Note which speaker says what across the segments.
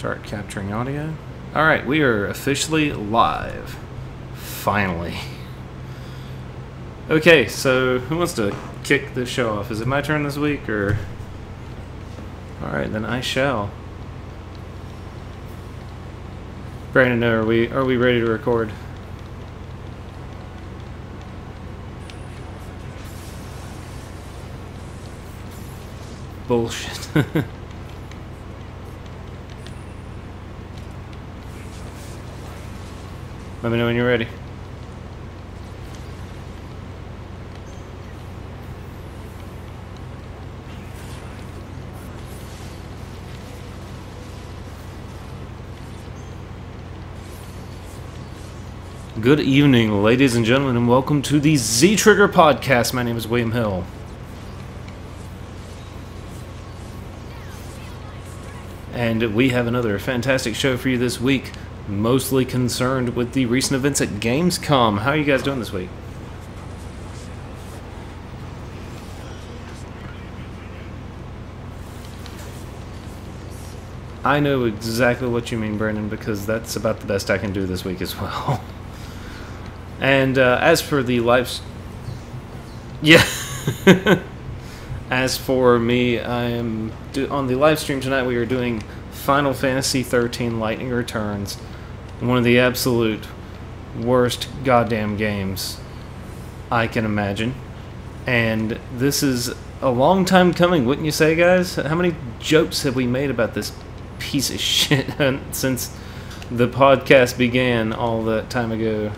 Speaker 1: Start capturing audio. Alright, we are officially live. Finally. Okay, so who wants to kick this show off? Is it my turn this week, or... Alright, then I shall. Brandon, are we ready to record? Bullshit. Let me know when you're ready. Good evening, ladies and gentlemen, and welcome to the Z-Trigger Podcast. My name is William Hill. And we have another fantastic show for you this week, mostly concerned with the recent events at Gamescom. How are you guys doing this week? I know exactly what you mean, Brandon, because that's about the best I can do this week as well. And as for the live... Yeah. As for me, I am on the live stream tonight. We are doing Final Fantasy XIII Lightning Returns, one of the absolute worst goddamn games I can imagine. And this is a long time coming, wouldn't you say, guys? How many jokes have we made about this piece of shit since the podcast began all that time ago?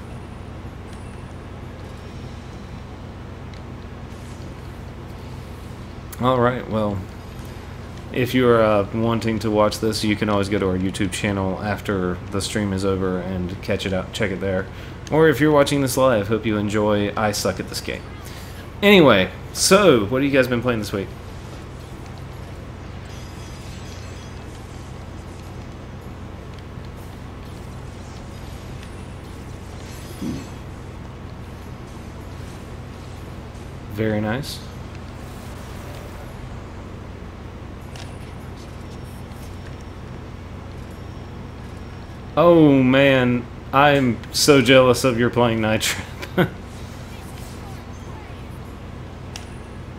Speaker 1: Alright, well, if you're wanting to watch this, you can always go to our YouTube channel after the stream is over and catch it out, check it there. Or if you're watching this live, hope you enjoy I Suck at This Game. Anyway, so, what have you guys been playing this week? Very nice. Oh man, I'm so jealous of your playing Night Trip.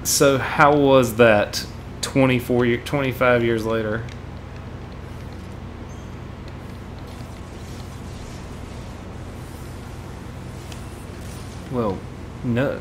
Speaker 1: So how was that 25 years later? Well, no.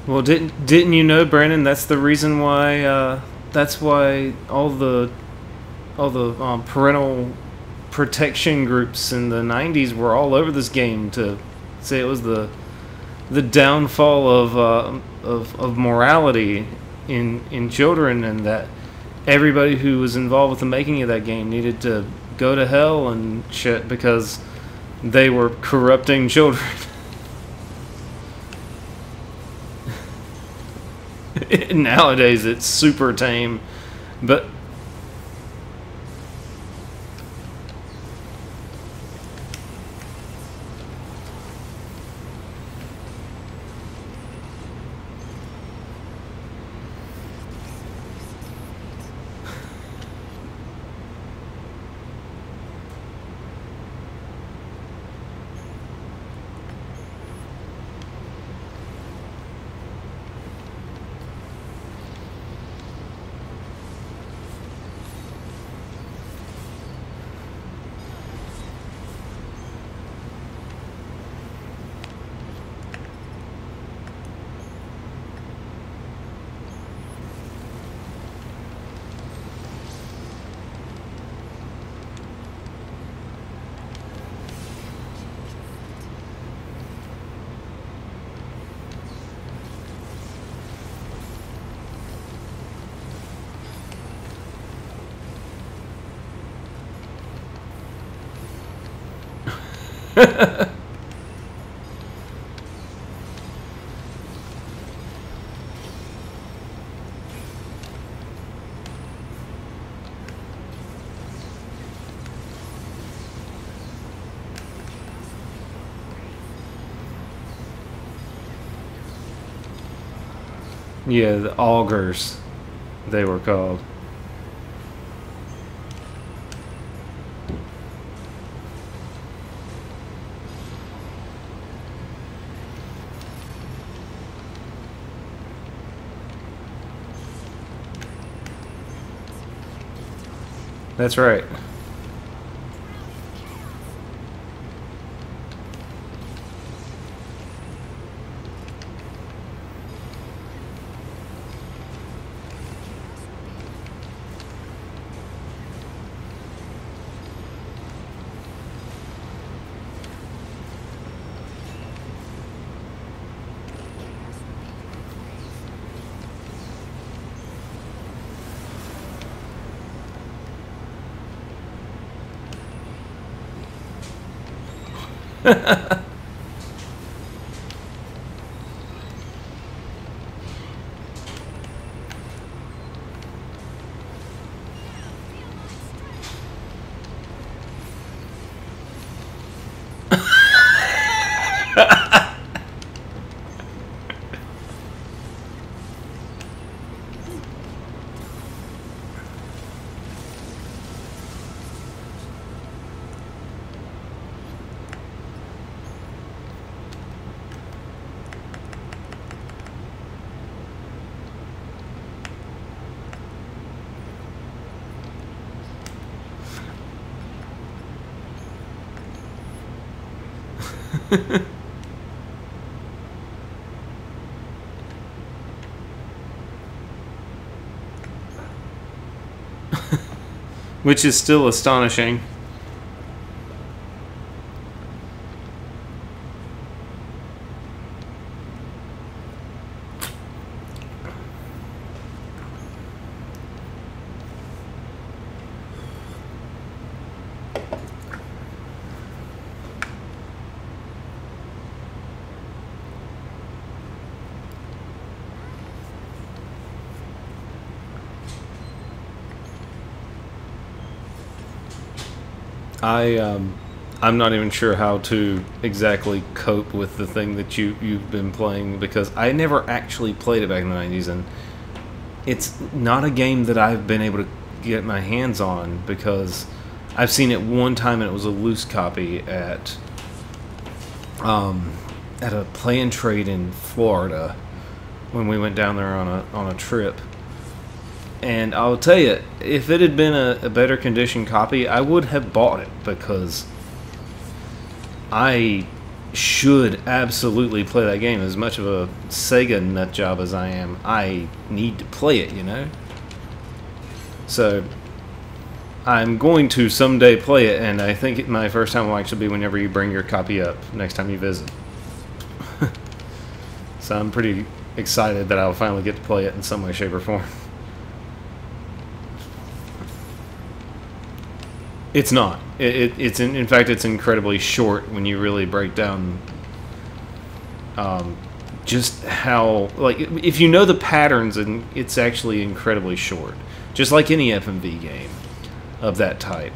Speaker 1: Well, didn't you know, Brandon? That's the reason why. That's why all the parental protection groups in the '90s were all over this game to say it was the downfall of morality in children, and that everybody who was involved with the making of that game needed to go to hell and shit because they were corrupting children. Nowadays it's super tame, but Yeah, the augers, they were called. That's right. Which is still astonishing. I'm not even sure how to exactly cope with the thing that you've been playing, because I never actually played it back in the 90s, and it's not a game that I've been able to get my hands on, because I've seen it one time and it was a loose copy at a play and trade in Florida when we went down there on a trip. And I'll tell you, if it had been a better condition copy, I would have bought it, because I should absolutely play that game. As much of a Sega nutjob as I am, I need to play it, you know? So, I'm going to someday play it, and I think my first time will actually be whenever you bring your copy up, next time you visit. So I'm pretty excited that I'll finally get to play it in some way, shape, or form. It's not. In fact, it's incredibly short when you really break down just how, like, if you know the patterns, and it's actually incredibly short. Just like any FMV game of that type.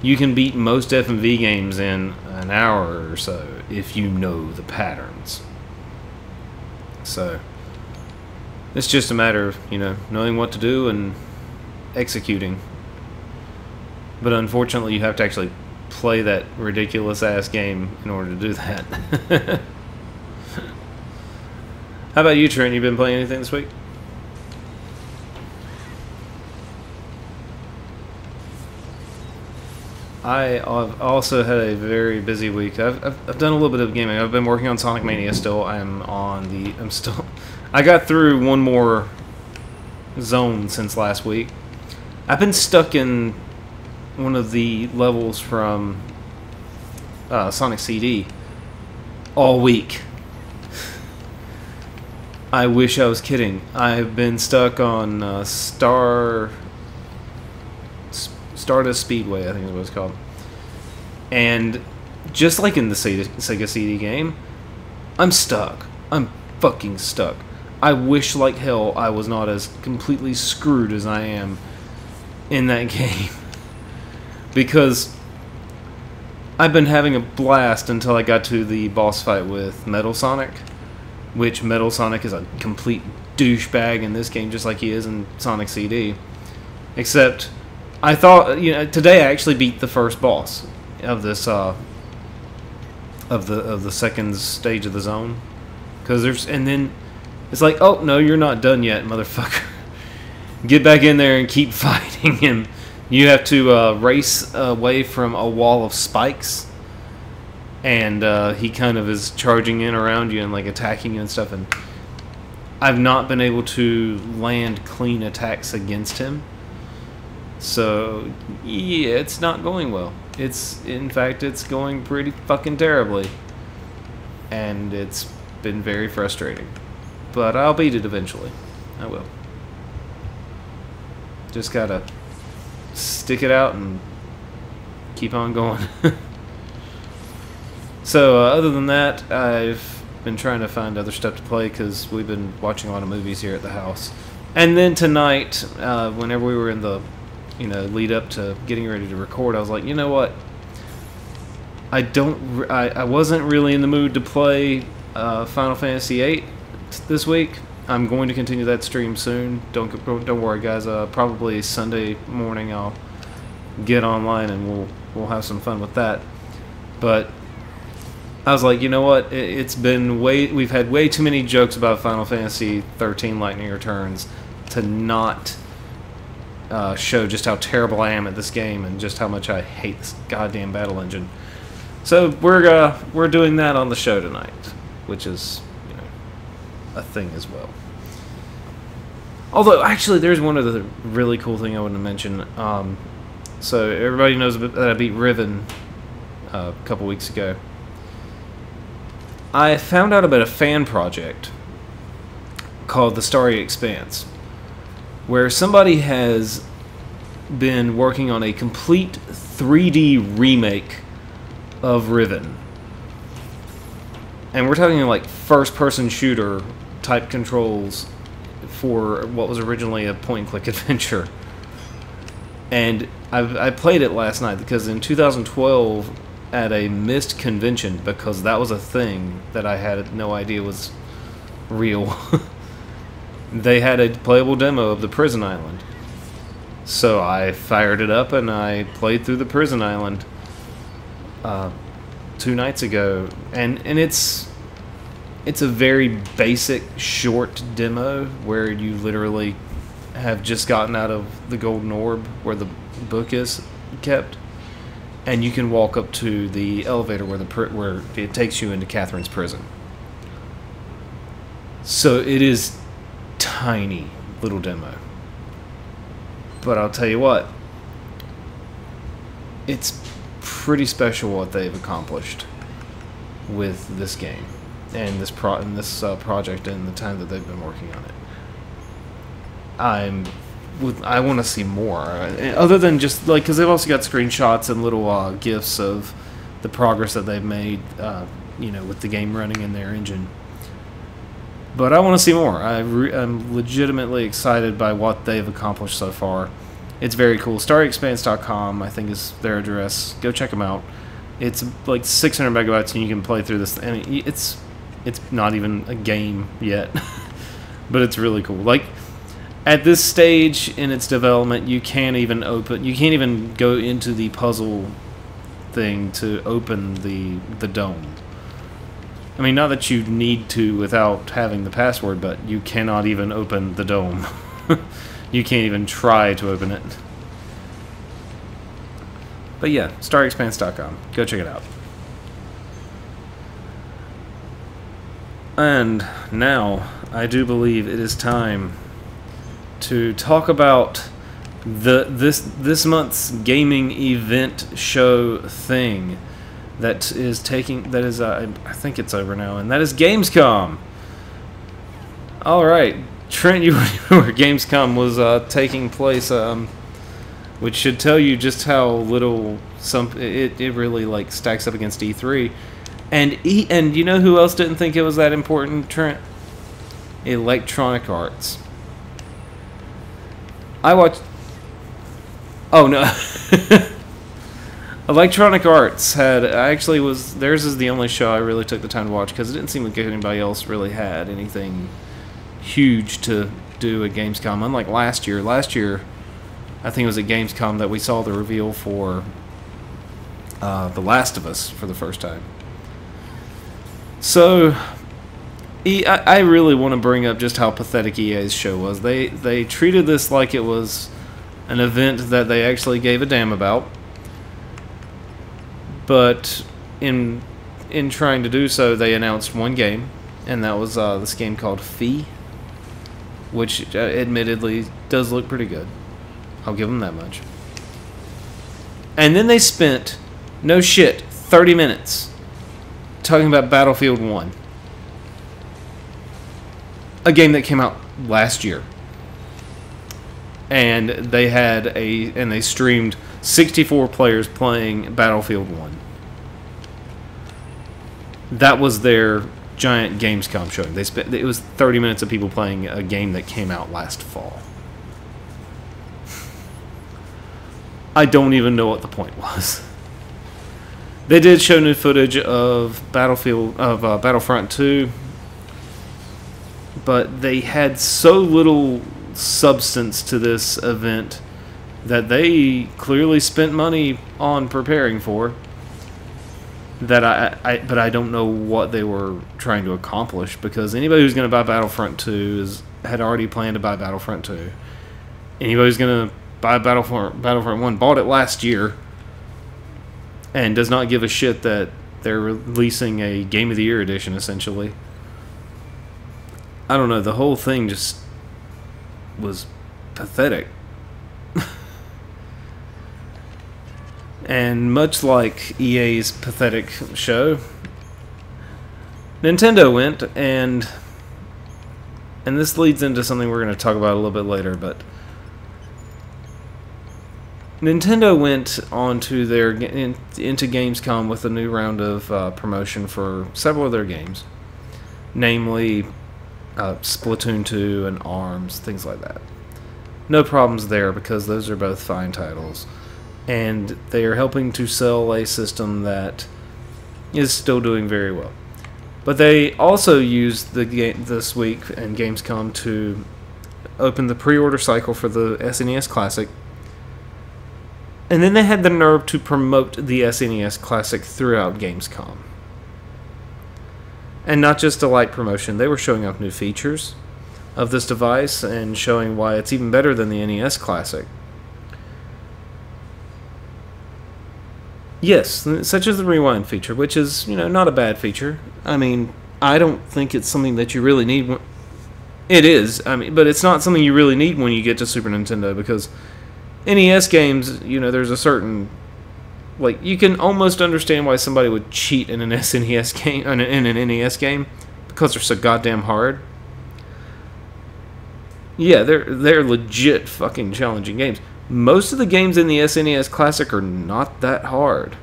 Speaker 1: You can beat most FMV games in an hour or so if you know the patterns. So, it's just a matter of, you know, knowing what to do and executing. But unfortunately, you have to actually play that ridiculous-ass game in order to do that. How about you, Trent? You been playing anything this week? I've also had a very busy week. I've done a little bit of gaming. I've been working on Sonic Mania still. I got through one more zone since last week. I've been stuck in one of the levels from Sonic CD all week. I wish I was kidding. I've been stuck on Stardust Speedway, I think is what it's called. And just like in the Sega CD game, I'm stuck. I'm fucking stuck. I wish like hell I was not as completely screwed as I am in that game. Because I've been having a blast until I got to the boss fight with Metal Sonic, which Metal Sonic is a complete douchebag in this game, just like he is in Sonic CD. Except, I thought, today I actually beat the first boss of this, of the second stage of the zone. And then it's like, oh no, you're not done yet, motherfucker. Get back in there and keep fighting him. You have to race away from a wall of spikes, and he kind of is charging in around you and like attacking you and stuff. And I've not been able to land clean attacks against him, so yeah, it's not going well. In fact, it's going pretty fucking terribly, and it's been very frustrating. But I'll beat it eventually. I will. Just gotta stick it out and keep on going. So other than that, I've been trying to find other stuff to play because we've been watching a lot of movies here at the house. And then tonight, whenever we were in the lead up to getting ready to record, I was like, you know what, I wasn't really in the mood to play Final Fantasy VIII this week. I'm going to continue that stream soon. Don't worry, guys. Probably Sunday morning I'll get online and we'll have some fun with that. But I was like, you know what? We've had way too many jokes about Final Fantasy XIII Lightning Returns to not show just how terrible I am at this game and just how much I hate this goddamn battle engine. So we're doing that on the show tonight, which is a thing as well. Although, actually, there's one other really cool thing I want to mention. So everybody knows that I beat Riven a couple weeks ago. I found out about a fan project called The Starry Expanse, where somebody has been working on a complete 3D remake of Riven. And we're talking like first-person shooter type controls for what was originally a point-and-click adventure. And I played it last night because in 2012 at a Myst convention, because that was a thing that I had no idea was real, they had a playable demo of the prison island. So I fired it up and I played through the prison island 2 nights ago, and it's a very basic short demo where you literally have just gotten out of the golden orb where the book is kept, and you can walk up to the elevator where it takes you into Catherine's prison. So it is tiny little demo, but I'll tell you what, it's pretty special what they've accomplished with this game and this project and the time that they've been working on it. I want to see more, other than just like, because they've also got screenshots and little gifs of the progress that they've made, with the game running in their engine. But I want to see more. I'm legitimately excited by what they've accomplished so far. It's very cool. StarryExpanse.com, I think, is their address. Go check them out. It's like 600 megabytes, and you can play through this. And it's not even a game yet, but it's really cool. Like, at this stage in its development, you can't even go into the puzzle thing to open the dome. I mean, not that you need to without having the password, but you cannot even open the dome. You can't even try to open it. But yeah, StarryExpanse.com. Go check it out. And now, I do believe it is time to talk about this month's gaming event show thing I think it's over now, and that is Gamescom. All right, Trent, you were where Gamescom was taking place, which should tell you just how little it really like stacks up against E3. And you know who else didn't think it was that important, Trent? Electronic Arts. I watched... Oh, no. Electronic Arts had... Theirs is the only show I really took the time to watch, because it didn't seem like anybody else really had anything huge to do at Gamescom. Unlike last year. Last year, I think it was at Gamescom that we saw the reveal for The Last of Us for the first time. So, I really want to bring up just how pathetic EA's show was. They treated this like it was an event that they actually gave a damn about. But in trying to do so, they announced one game, and that was this game called Fee, which admittedly does look pretty good. I'll give them that much. And then they spent, no shit, 30 minutes talking about Battlefield 1. A game that came out last year. And they streamed 64 players playing Battlefield 1. That was their giant Gamescom showing. It was 30 minutes of people playing a game that came out last fall. I don't even know what the point was. They did show new footage of Battlefront 2, but they had so little substance to this event that they clearly spent money on preparing for. But I don't know what they were trying to accomplish, because anybody who's going to buy Battlefront 2 had already planned to buy Battlefront 2. Anybody who's going to buy Battlefront 1 bought it last year and does not give a shit that they're releasing a Game of the Year edition, essentially. I don't know, the whole thing just was pathetic. And much like EA's pathetic show, Nintendo went, and this leads into something we're going to talk about a little bit later, but Nintendo went onto into Gamescom with a new round of promotion for several of their games, namely Splatoon 2 and ARMS, things like that. No problems there, because those are both fine titles, and they are helping to sell a system that is still doing very well. But they also used the game this week in Gamescom to open the pre-order cycle for the SNES Classic. And then they had the nerve to promote the SNES Classic throughout Gamescom. And not just a light promotion, they were showing off new features of this device and showing why it's even better than the NES Classic. Yes, such as the rewind feature, which is, not a bad feature. I mean, I don't think it's something that you really need. It is, but it's not something you really need when you get to Super Nintendo, because NES games, there's a certain, you can almost understand why somebody would cheat in an SNES game, in an NES game, because they're so goddamn hard. Yeah, they're legit fucking challenging games. Most of the games in the SNES Classic are not that hard.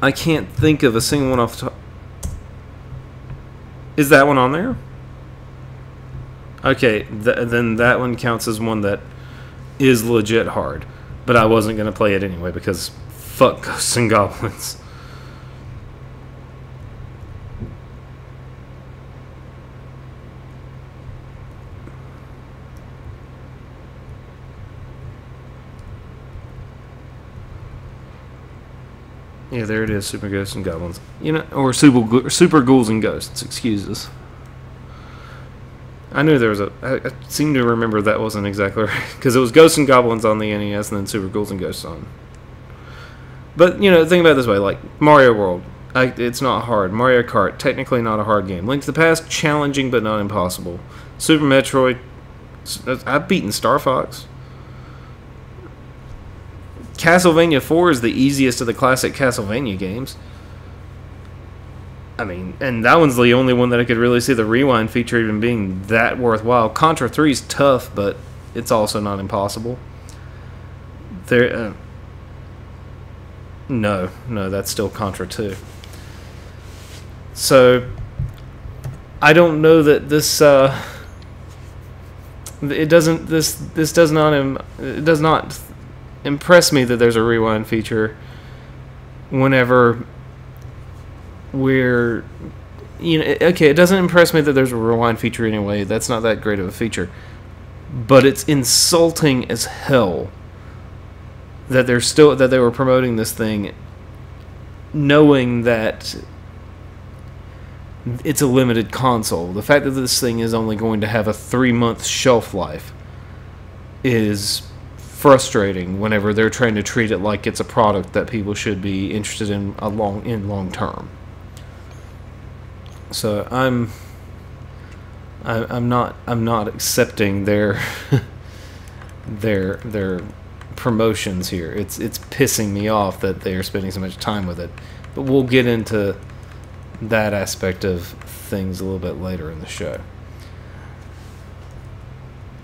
Speaker 1: I can't think of a single one off the top. Is that one on there? Okay, then that one counts as one that is legit hard. But I wasn't going to play it anyway, because fuck Ghosts and Goblins. Yeah, there it is, Super Ghosts and Goblins. Or Super Ghouls and Ghosts, excuse us. I knew there was I seem to remember that wasn't exactly right, because it was Ghosts and Goblins on the NES and then Super Ghouls and Ghosts on. But, think about it this way, like Mario World, it's not hard. Mario Kart, technically not a hard game. Link to the Past, challenging but not impossible. Super Metroid, I've beaten Star Fox. Castlevania 4 is the easiest of the classic Castlevania games. And that one's the only one that I could really see the rewind feature even being that worthwhile. Contra 3 is tough, but it's also not impossible. There, no, that's still Contra 2. So, I don't know that this, it doesn't, this does not, it does not impress me that there's a rewind feature whenever we're, okay, it doesn't impress me that there's a rewind feature anyway. That's not that great of a feature. But it's insulting as hell that they were promoting this thing knowing that it's a limited console. The fact that this thing is only going to have a 3-month shelf life is frustrating whenever they're trying to treat it like it's a product that people should be interested in long term. So I'm not accepting their their promotions here. It's pissing me off that they are spending so much time with it. But we'll get into that aspect of things a little bit later in the show.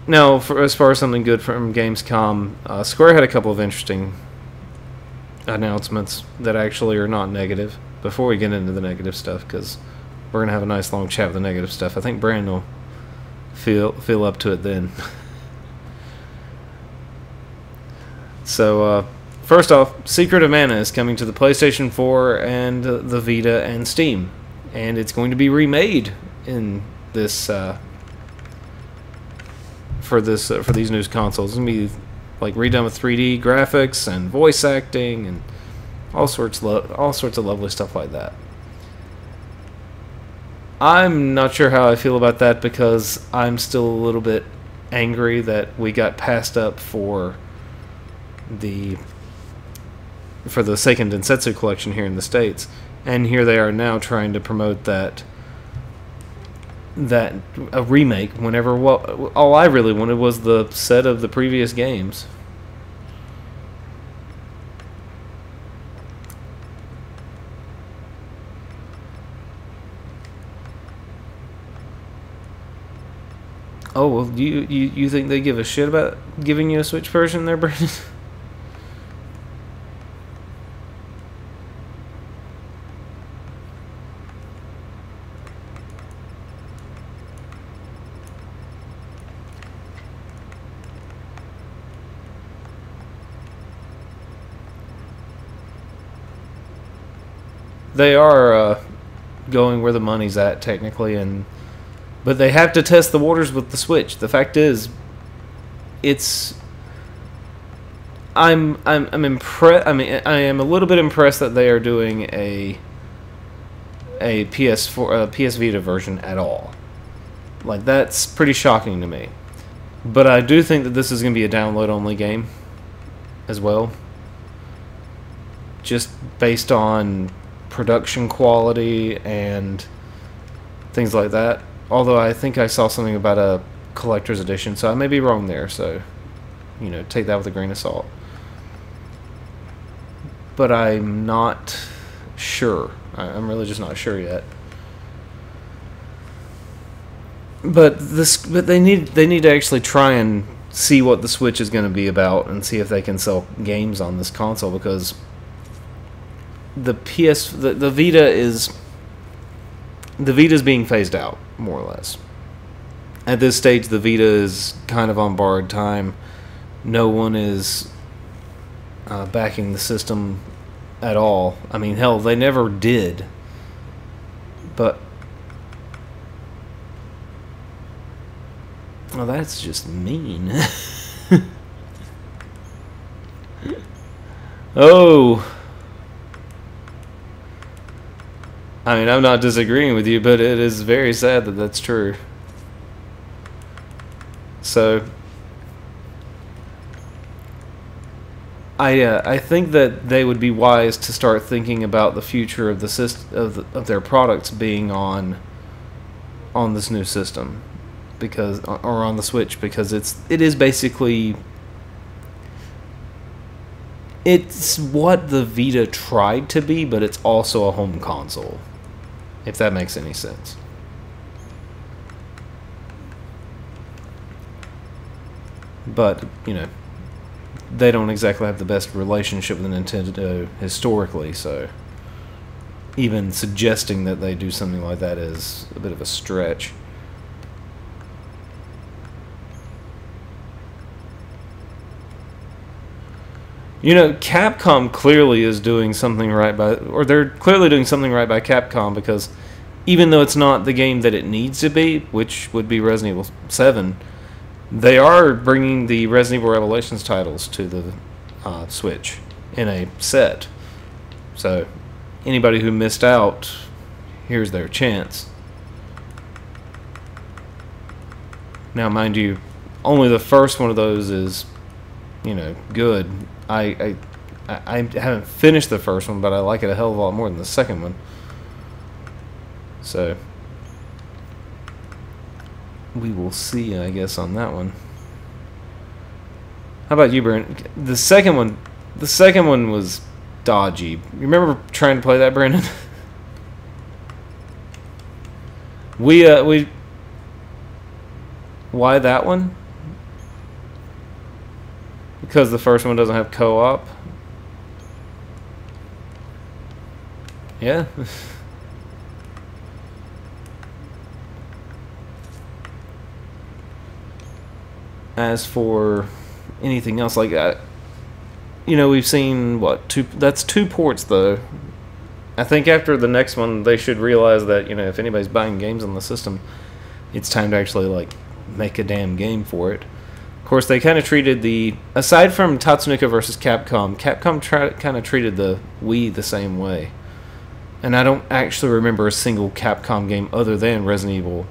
Speaker 1: Now, as far as something good from Gamescom, Square had a couple of interesting announcements that actually are not negative. Before we get into the negative stuff, because we're going to have a nice long chat with the negative stuff. I think Brandon will feel up to it then. So, first off, Secret of Mana is coming to the PlayStation 4 and the Vita and Steam. And it's going to be remade in this, for these new consoles. It's going to be like redone with 3D graphics and voice acting and all sorts of lovely stuff like that. I'm not sure how I feel about that because I'm still a little bit angry that we got passed up for the Seiken Densetsu collection here in the States, and here they are now trying to promote that a remake whenever all I really wanted was the set of the previous games. Oh, well, you think they give a shit about giving you a Switch version there, Brandon? They are going where the money's at, technically, but they have to test the waters with the Switch. The fact is, I'm impressed. I mean, I am a little bit impressed that they are doing a PS4, PS Vita version at all. Like, that's pretty shocking to me. But I do think that this is going to be a download-only game as well, just based on production quality and things like that. Although I think I saw something about a collector's edition, so I may be wrong there, so, take that with a grain of salt. But I'm not sure. I'm really just not sure yet. But they need to actually try and see what the Switch is going to be about and see if they can sell games on this console, because the Vita is being phased out, more or less. At this stage, the Vita is kind of on borrowed time. No one is backing the system at all. I mean, hell, they never did. But well, that's just mean. Oh. I mean, I'm not disagreeing with you, but it is very sad that that's true. So, I think that they would be wise to start thinking about the future of of their products being on this new system, or on the Switch, because it is basically, it's what the Vita tried to be, but it's also a home console, if that makes any sense. But, they don't exactly have the best relationship with Nintendo historically, so even suggesting that they do something like that is a bit of a stretch. You know, Capcom clearly is doing something right by, or they're clearly doing something right by Capcom, because even though it's not the game that it needs to be, which would be Resident Evil 7, they are bringing the Resident Evil Revelations titles to the Switch in a set. So anybody who missed out, here's their chance. Now, mind you, only the first one of those is, you know, good. I haven't finished the first one, but I like it a hell of a lot more than the second one. So we will see, I guess, on that one. How about you, Brandon? The second one was dodgy. You remember trying to play that, Brandon? we why that one? Because the first one doesn't have co-op. Yeah. As for anything else like that, you know, we've seen that's 2 ports though. I think after the next one they should realize that, you know, if anybody's buying games on the system, it's time to actually like make a damn game for it. Of course, they kind of treated aside from Tatsunoko versus Capcom, kind of treated the Wii the same way. And I don't actually remember a single Capcom game other than Resident Evil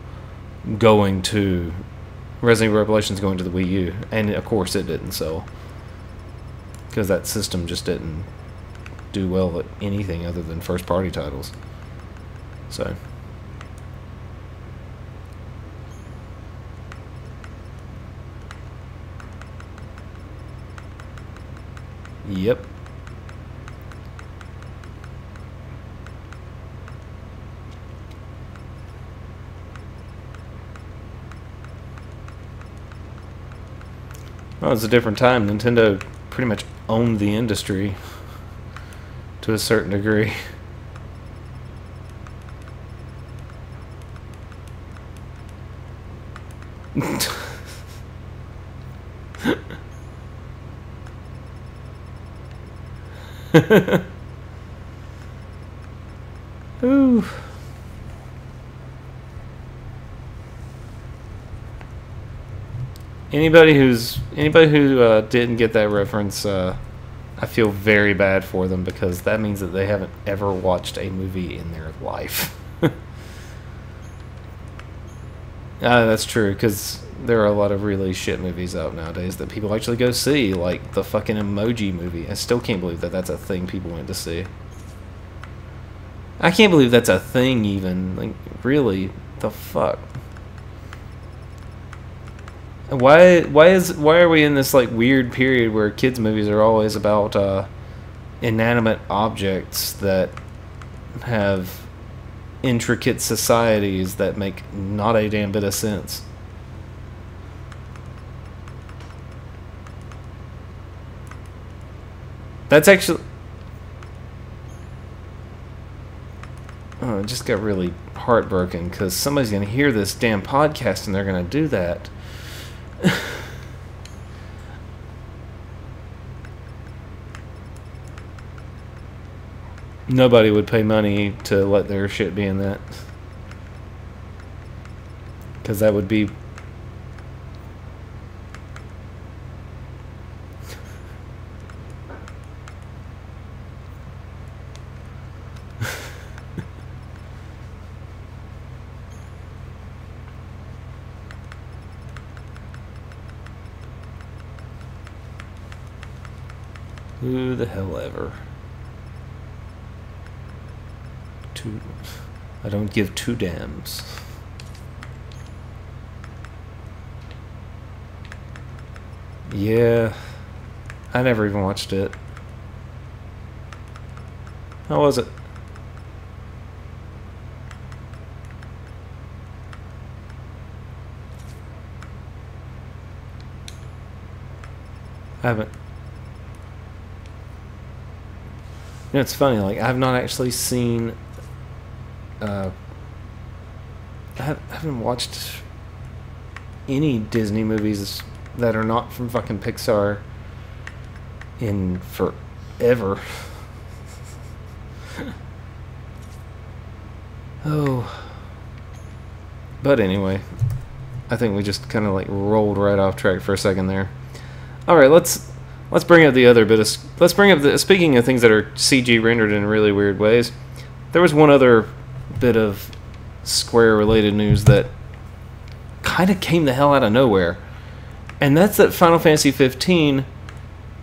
Speaker 1: Revelations going to the Wii U. And of course it didn't sell, because that system just didn't do well at anything other than first party titles. So yep. Well, it's a different time. Nintendo pretty much owned the industry to a certain degree. Ooh. Anybody who didn't get that reference, I feel very bad for them, because that means that they haven't ever watched a movie in their life. That's true, because there are a lot of really shit movies out nowadays that people actually go see, like the fucking Emoji movie. I still can't believe that that's a thing people went to see. I can't believe that's a thing even. Like, really? The fuck? Why are we in this like weird period where kids movies are always about inanimate objects that have intricate societies that make not a damn bit of sense? That's actually... Oh, it just got really heartbroken, because somebody's going to hear this damn podcast and they're going to do that. Nobody would pay money to let their shit be in that, because that would be... Who the hell ever? I don't give 2 damns. Yeah, I never even watched it. How was it? I haven't. know, it's funny. Like I've not actually seen. I haven't watched any Disney movies that are not from fucking Pixar in forever. Oh. But anyway, I think we just kind of like rolled right off track for a second there. All right, let's bring up the other bit of speaking of things that are CG rendered in really weird ways. There was one other bit of Square related news that kind of came the hell out of nowhere, and that's that Final Fantasy XV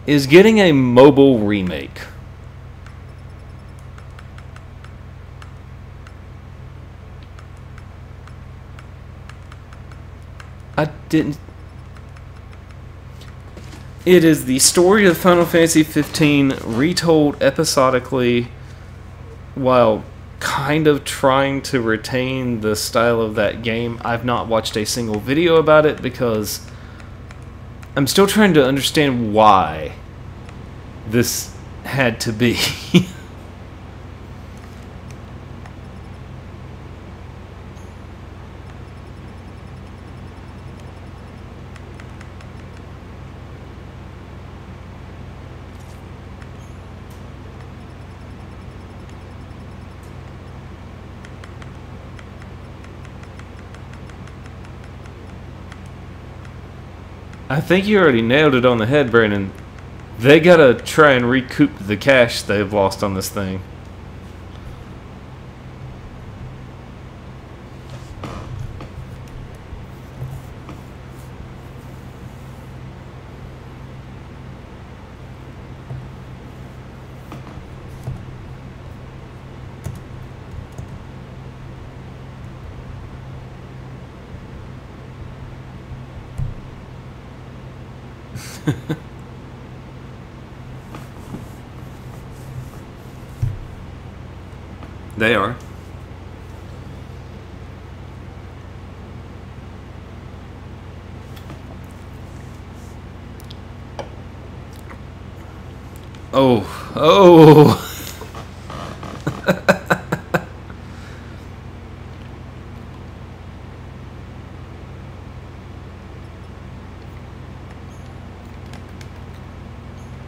Speaker 1: is getting a mobile remake. I didn't. It is the story of Final Fantasy XV retold episodically while kind of trying to retain the style of that game. I've not watched a single video about it because I'm still trying to understand why this had to be. I think you already nailed it on the head, Brandon. They gotta try and recoup the cash they've lost on this thing. They are. Oh, oh.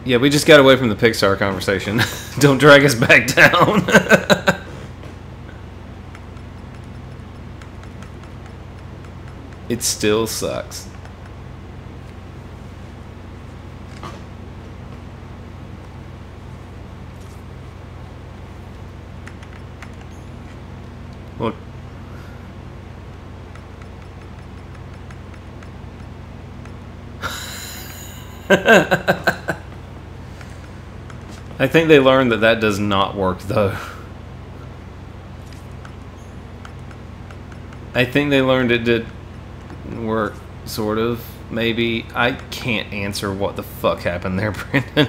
Speaker 1: Yeah, we just got away from the Pixar conversation. Don't drag us back down. It still sucks. Look. I think they learned that that does not work, though. I think they learned it did work, sort of, maybe. I can't answer what the fuck happened there, Brandon.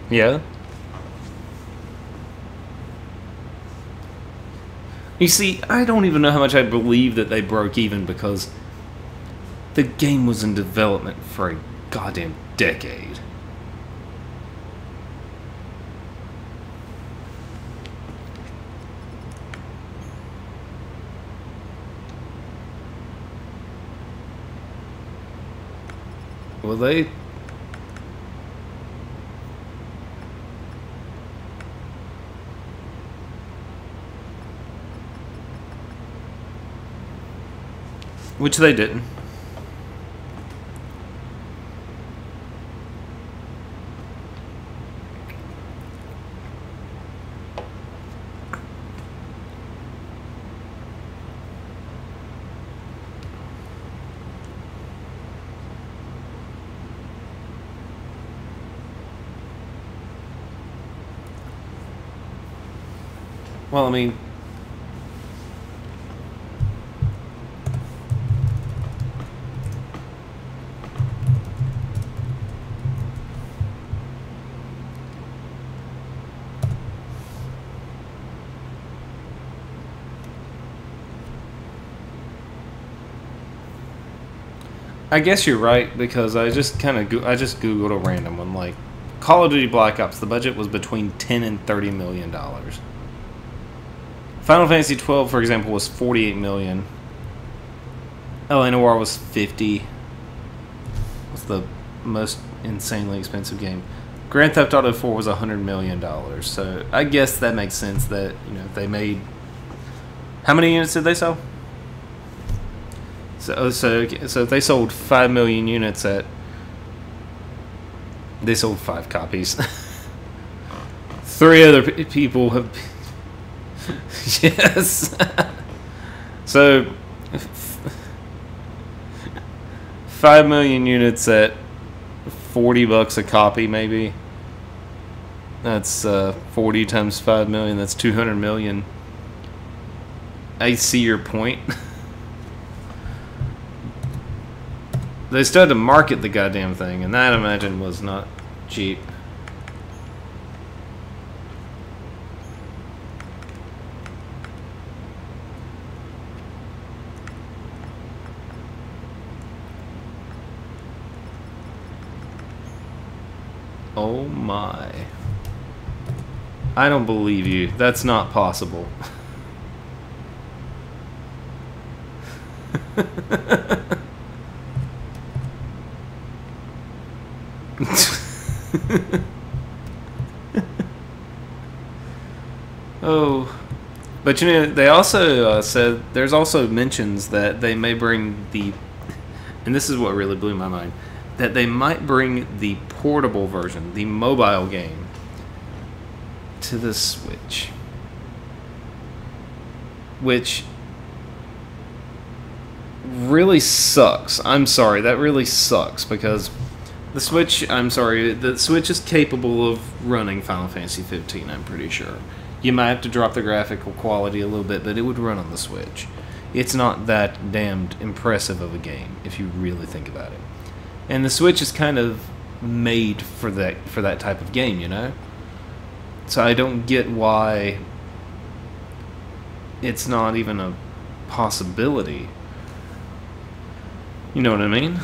Speaker 1: Yeah? You see, I don't even know how much I believe that they broke even because the game was in development for a goddamn decade. Well, they... Which they didn't. Well, I mean... I guess you're right, because I just I just googled a random one, like Call of Duty Black Ops. The budget was between $10 and $30 million. Final Fantasy XII, for example, was $48 million. LA Noire was 50. Was the most insanely expensive game. Grand Theft Auto 4 was $100 million. So I guess that makes sense that, you know, they made. How many units did they sell? So if they sold 5 million units at. They sold 5 copies. 3 other people have. Yes. So 5 million units at $40 a copy, maybe. That's 40 times 5 million. That's 200 million. I see your point. They still had to market the goddamn thing, and that, I imagine, was not cheap. Oh my. I don't believe you. That's not possible. Oh. But you know, they also said there's also mentions that they may bring the, and this is what really blew my mind, that they might bring the portable version, the mobile game, to the Switch. Which really sucks. I'm sorry, that really sucks, because the Switch, the Switch is capable of running Final Fantasy XV, I'm pretty sure. You might have to drop the graphical quality a little bit, but it would run on the Switch. It's not that damned impressive of a game, if you really think about it. And the Switch is kind of made for that type of game, you know? So I don't get why it's not even a possibility. You know what I mean?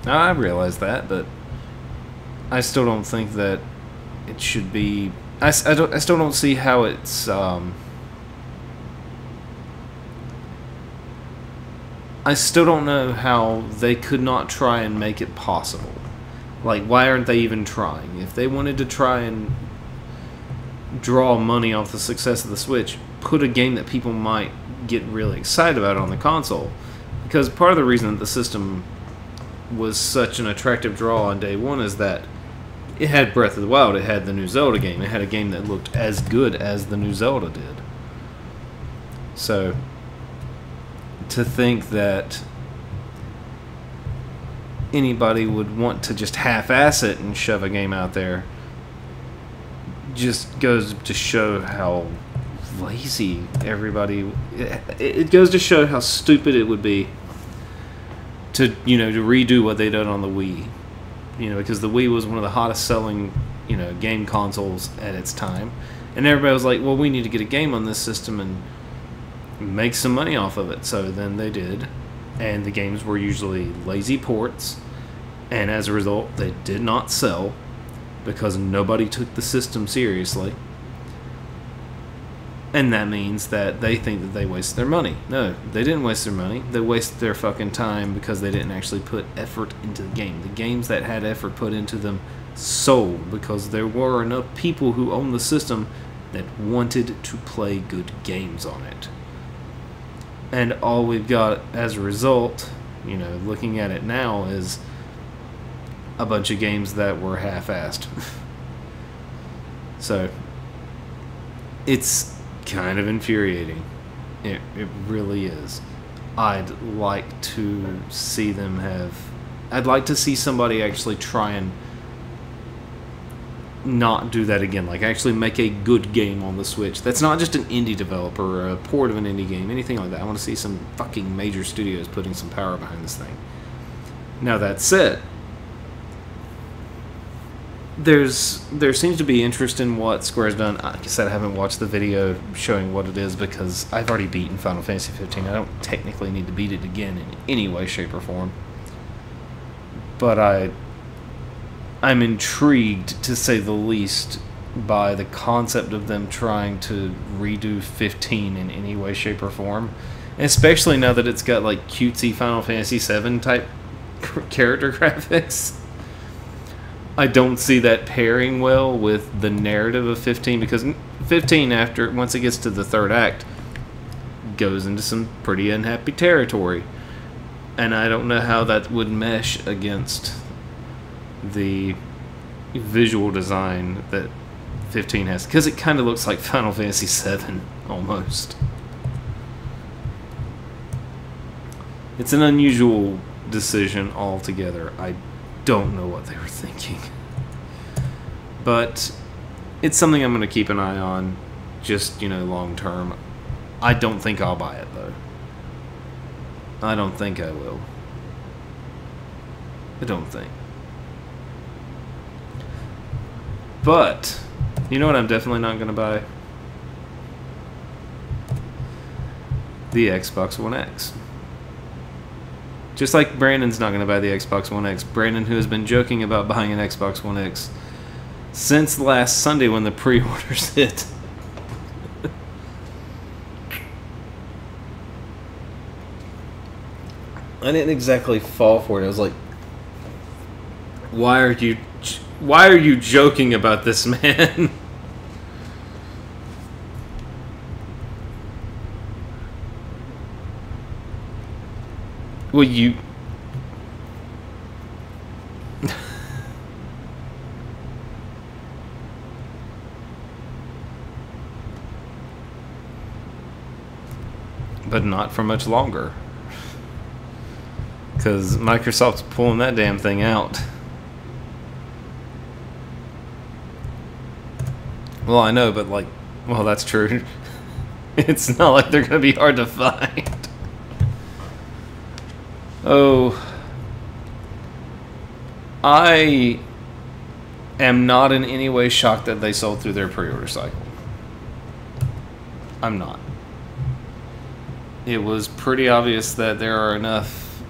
Speaker 1: I realize that, but I still don't think that it should be. I still don't see how it's. I still don't know how they could not try and make it possible. Like, why aren't they even trying? If they wanted to try and draw money off the success of the Switch, put a game that people might get really excited about on the console. Because part of the reason that the system was such an attractive draw on day one is that it had Breath of the Wild, it had the new Zelda game, it had a game that looked as good as the new Zelda did. So, to think that anybody would want to just half-ass it and shove a game out there just goes to show how lazy everybody. It goes to show how stupid it would be to redo what they did on the Wii, because the Wii was one of the hottest selling game consoles at its time, and everybody was like, well, we need to get a game on this system and make some money off of it. So then they did, and the games were usually lazy ports, and as a result they did not sell because nobody took the system seriously. And that means that they think that they wasted their money. No, they didn't waste their money. They wasted their fucking time because they didn't actually put effort into the game. The games that had effort put into them sold because there were enough people who owned the system that wanted to play good games on it. And all we've got as a result, looking at it now, is a bunch of games that were half-assed. So, it's kind of infuriating. It really is. I'd like to see them I'd like to see somebody actually try and not do that again. Like, actually make a good game on the Switch. That's not just an indie developer or a port of an indie game, anything like that. I want to see some fucking major studios putting some power behind this thing. Now that said, there seems to be interest in what Square's done. Like I said, I haven't watched the video showing what it is because I've already beaten Final Fantasy XV. I don't technically need to beat it again in any way, shape, or form. But I'm intrigued, to say the least, by the concept of them trying to redo 15 in any way, shape, or form. And especially now that it's got like cutesy Final Fantasy VII type character graphics. I don't see that pairing well with the narrative of 15, because 15, once it gets to the third act, goes into some pretty unhappy territory. And I don't know how that would mesh against the visual design that 15 has, because it kind of looks like Final Fantasy VII almost. It's an unusual decision altogether. I don't know what they were thinking, but it's something I'm going to keep an eye on, just, long term. I don't think I'll buy it though. I don't think I will. I don't think. But you know what I'm definitely not going to buy? The Xbox One X. Just like Brandon's not going to buy the Xbox One X. Brandon, who has been joking about buying an Xbox One X since last Sunday when the pre-orders hit. I didn't exactly fall for it. I was like, why are you joking about this, man? Well, you... but not for much longer. Because Microsoft's pulling that damn thing out. Well, I know, but well, that's true. It's not like they're going to be hard to find. Oh, I am not in any way shocked that they sold through their pre-order cycle. I'm not. It was pretty obvious that there are enough,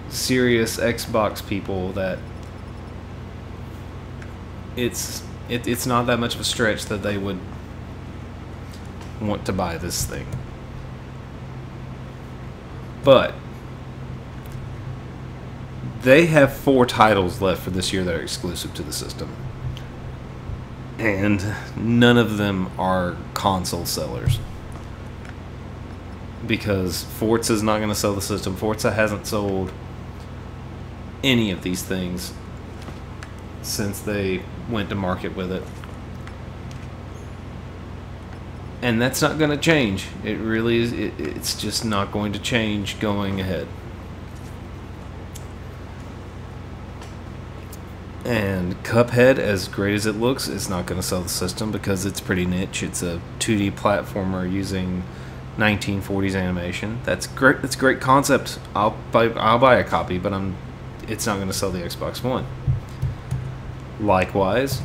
Speaker 1: serious Xbox people that it's not that much of a stretch that they would want to buy this thing. But they have 4 titles left for this year that are exclusive to the system. And none of them are console sellers. Because Forza's not going to sell the system. Forza hasn't sold any of these things since they went to market with it. And that's not going to change. It really is. It's just not going to change going ahead. And Cuphead, as great as it looks, is not going to sell the system because it's pretty niche. It's a 2D platformer using 1940s animation. That's great. That's a great concept. I'll buy a copy, but it's not going to sell the Xbox One. Likewise,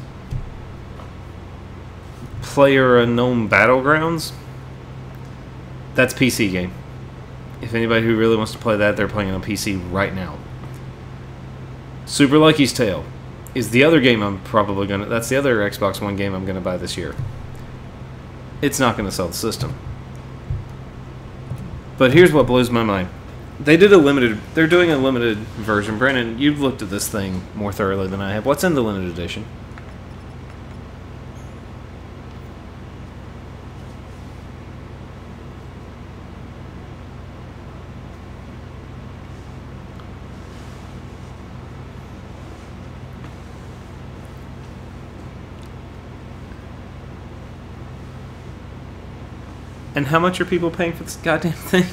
Speaker 1: PlayerUnknown Battlegrounds. That's PC game. If anybody who really wants to play that, they're playing it on PC right now. Super Lucky's Tale is the other game I'm probably gonna. That's the other Xbox One game I'm gonna buy this year. It's not gonna sell the system. But here's what blows my mind. They're doing a limited version. Brandon, you've looked at this thing more thoroughly than I have. What's in the limited edition? And how much are people paying for this goddamn thing?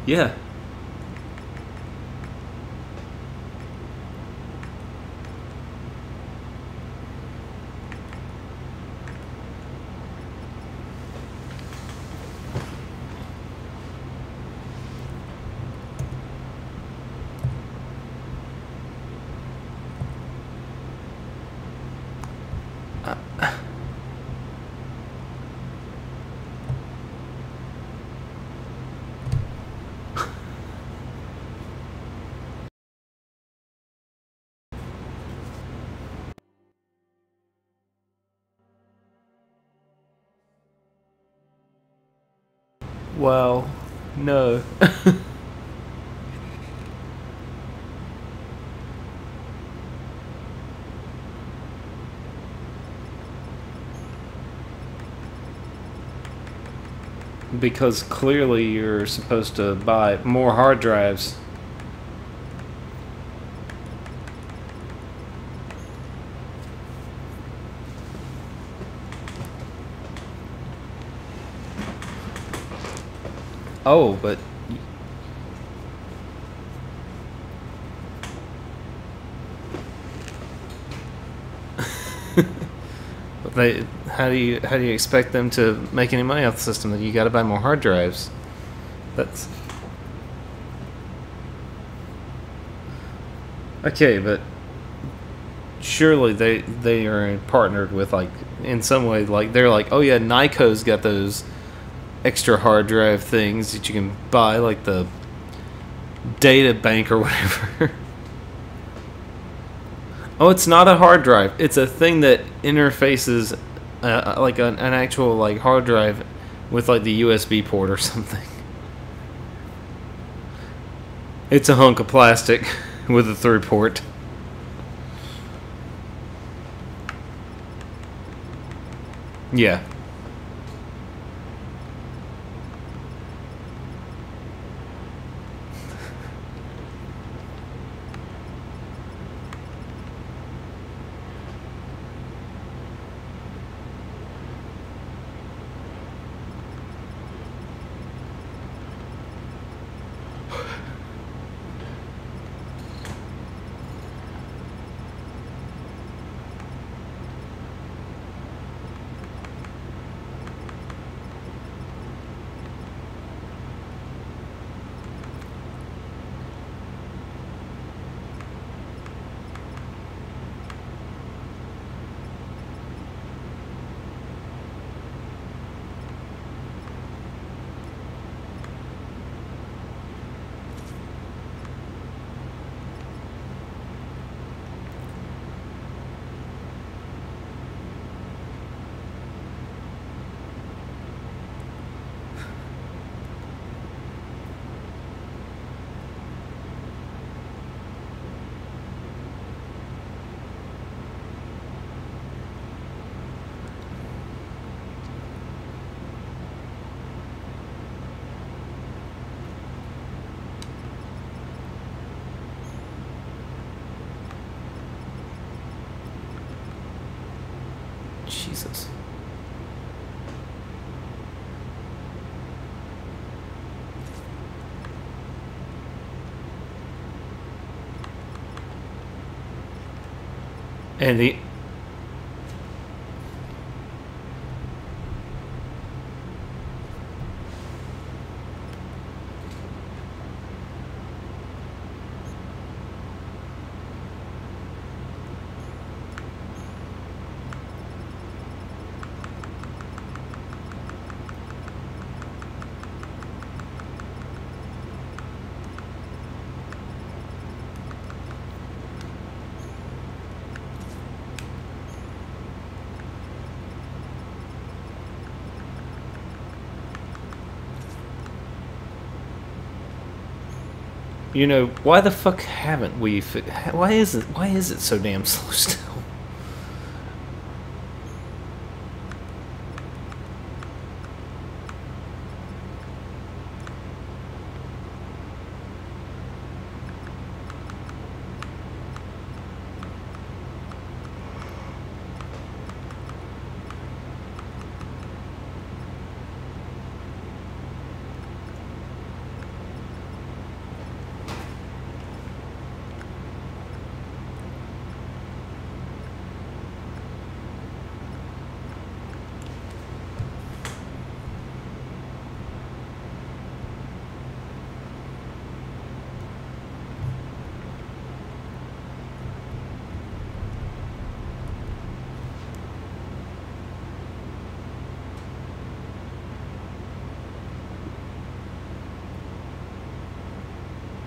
Speaker 1: Yeah. Well, no. Because clearly you're supposed to buy more hard drives. Oh, but they how do you expect them to make any money off the system? That you got to buy more hard drives. That's okay, but surely they are partnered with, like, in some way, like they're like, oh yeah, Nyko's got those extra hard drive things that you can buy, like the data bank or whatever. Oh, it's not a hard drive. It's a thing that interfaces like an actual, like, hard drive with, like, the USB port or something. It's a hunk of plastic with a through port. Yeah. Jesus. And the you know, why the fuck haven't we? Why is it so damn slow still?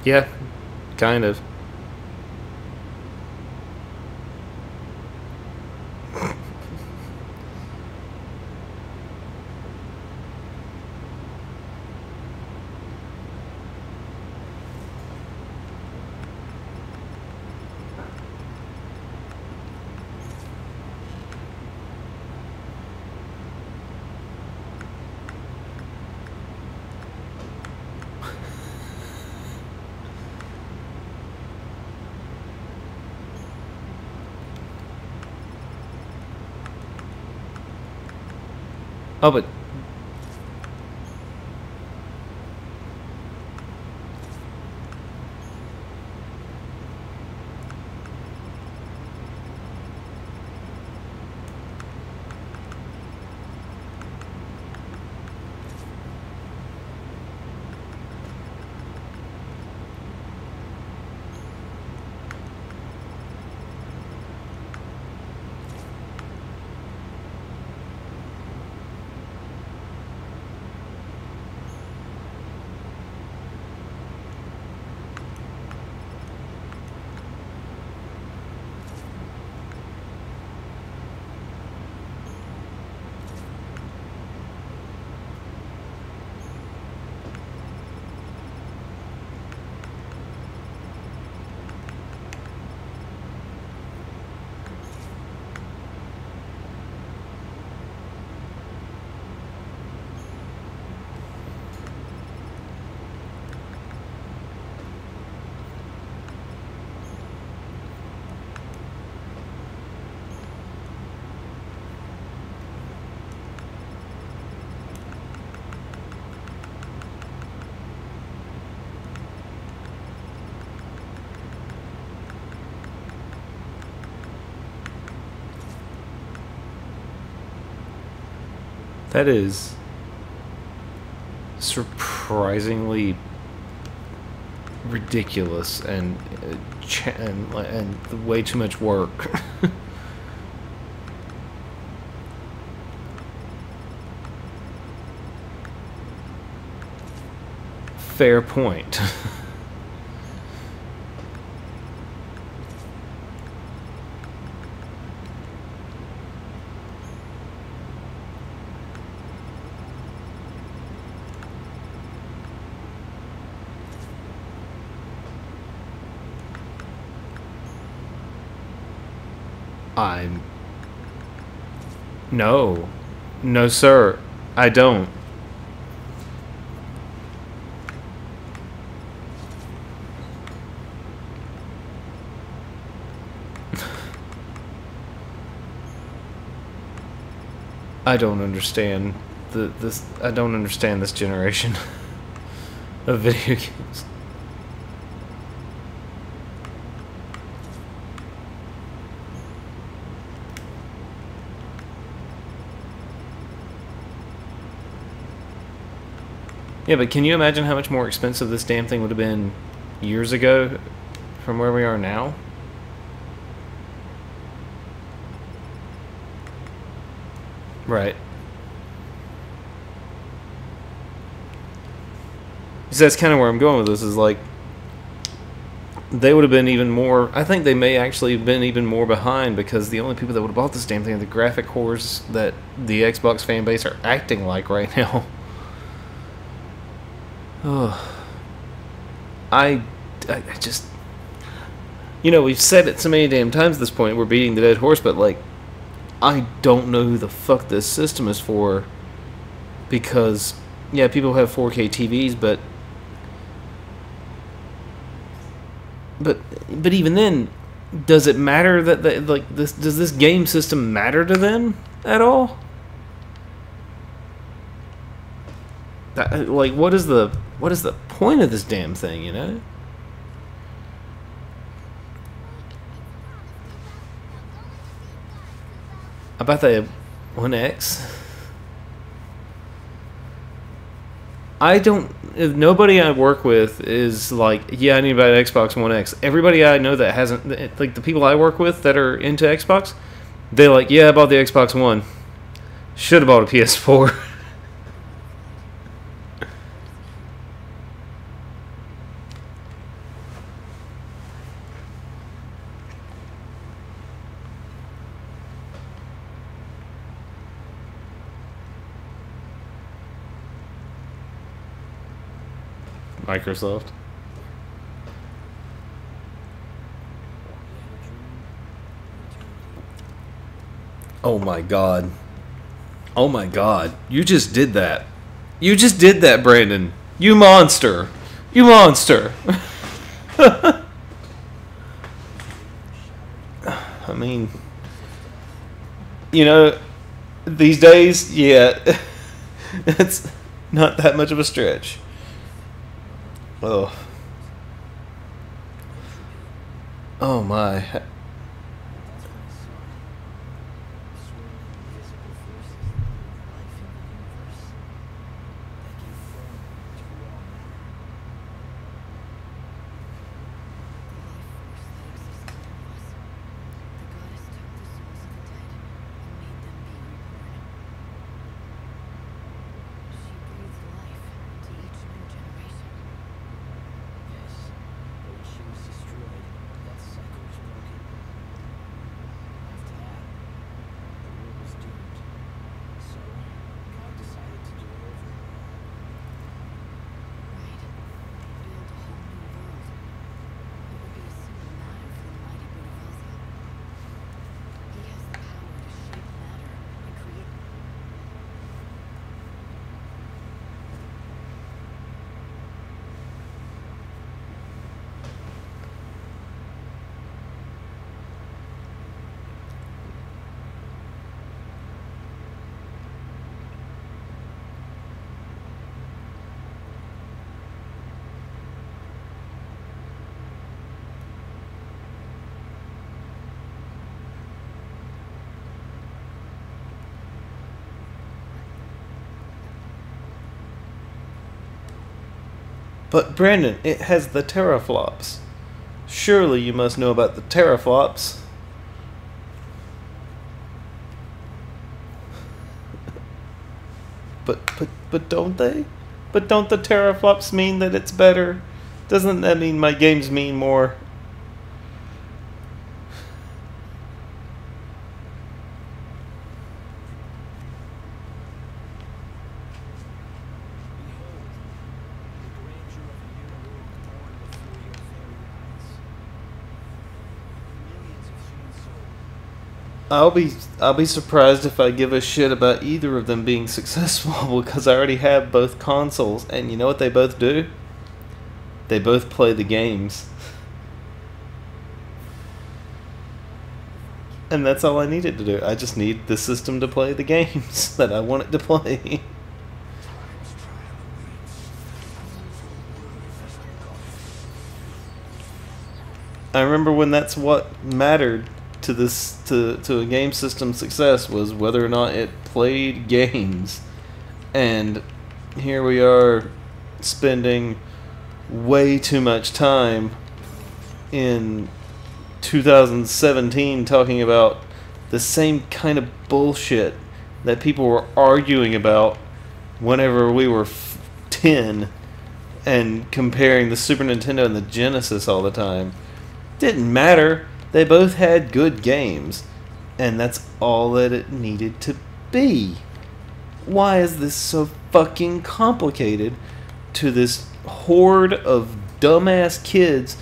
Speaker 1: Yeah, kind of. Oh, but that is surprisingly ridiculous and way too much work. Fair point. No. No, sir. I don't. I don't understand this. I don't understand this generation of video games. Yeah, but can you imagine how much more expensive this damn thing would have been years ago from where we are now? Right. So that's kind of where I'm going with this, is like, they would have been even more, I think they may actually have been even more behind, because the only people that would have bought this damn thing are the graphic whores that the Xbox fan base are acting like right now. Oh, I just, you know, we've said it so many damn times at this point, we're beating the dead horse, but like, I don't know who the fuck this system is for, because, yeah, people have 4K TVs, but even then, does it matter that they, like, this, does this game system matter to them at all? Like, what is the point of this damn thing, you know? About the One X? I don't. If nobody I work with is like, yeah, I need to buy an Xbox One X. Everybody I know that hasn't, like the people I work with that are into Xbox, they're like, yeah, I bought the Xbox One. Should have bought a PS4. Microsoft. Oh my god. Oh my god. You just did that. You just did that, Brandon. You monster. You monster. I mean, you know, these days, yeah. It's not that much of a stretch. Oh. Oh my. But Brandon, it has the teraflops. Surely you must know about the teraflops. But don't they? But don't the teraflops mean that it's better? Doesn't that mean my games mean more? I'll be surprised if I give a shit about either of them being successful because I already have both consoles, and you know what they both do? They both play the games. And that's all I needed to do. I just need the system to play the games that I want it to play. I remember when that's what mattered to this to a game system success was whether or not it played games. And here we are spending way too much time in 2017 talking about the same kind of bullshit that people were arguing about whenever we were 10 and comparing the Super Nintendo and the Genesis all the time. Didn't matter. They both had good games, and that's all that it needed to be. Why is this so fucking complicated to this horde of dumbass kids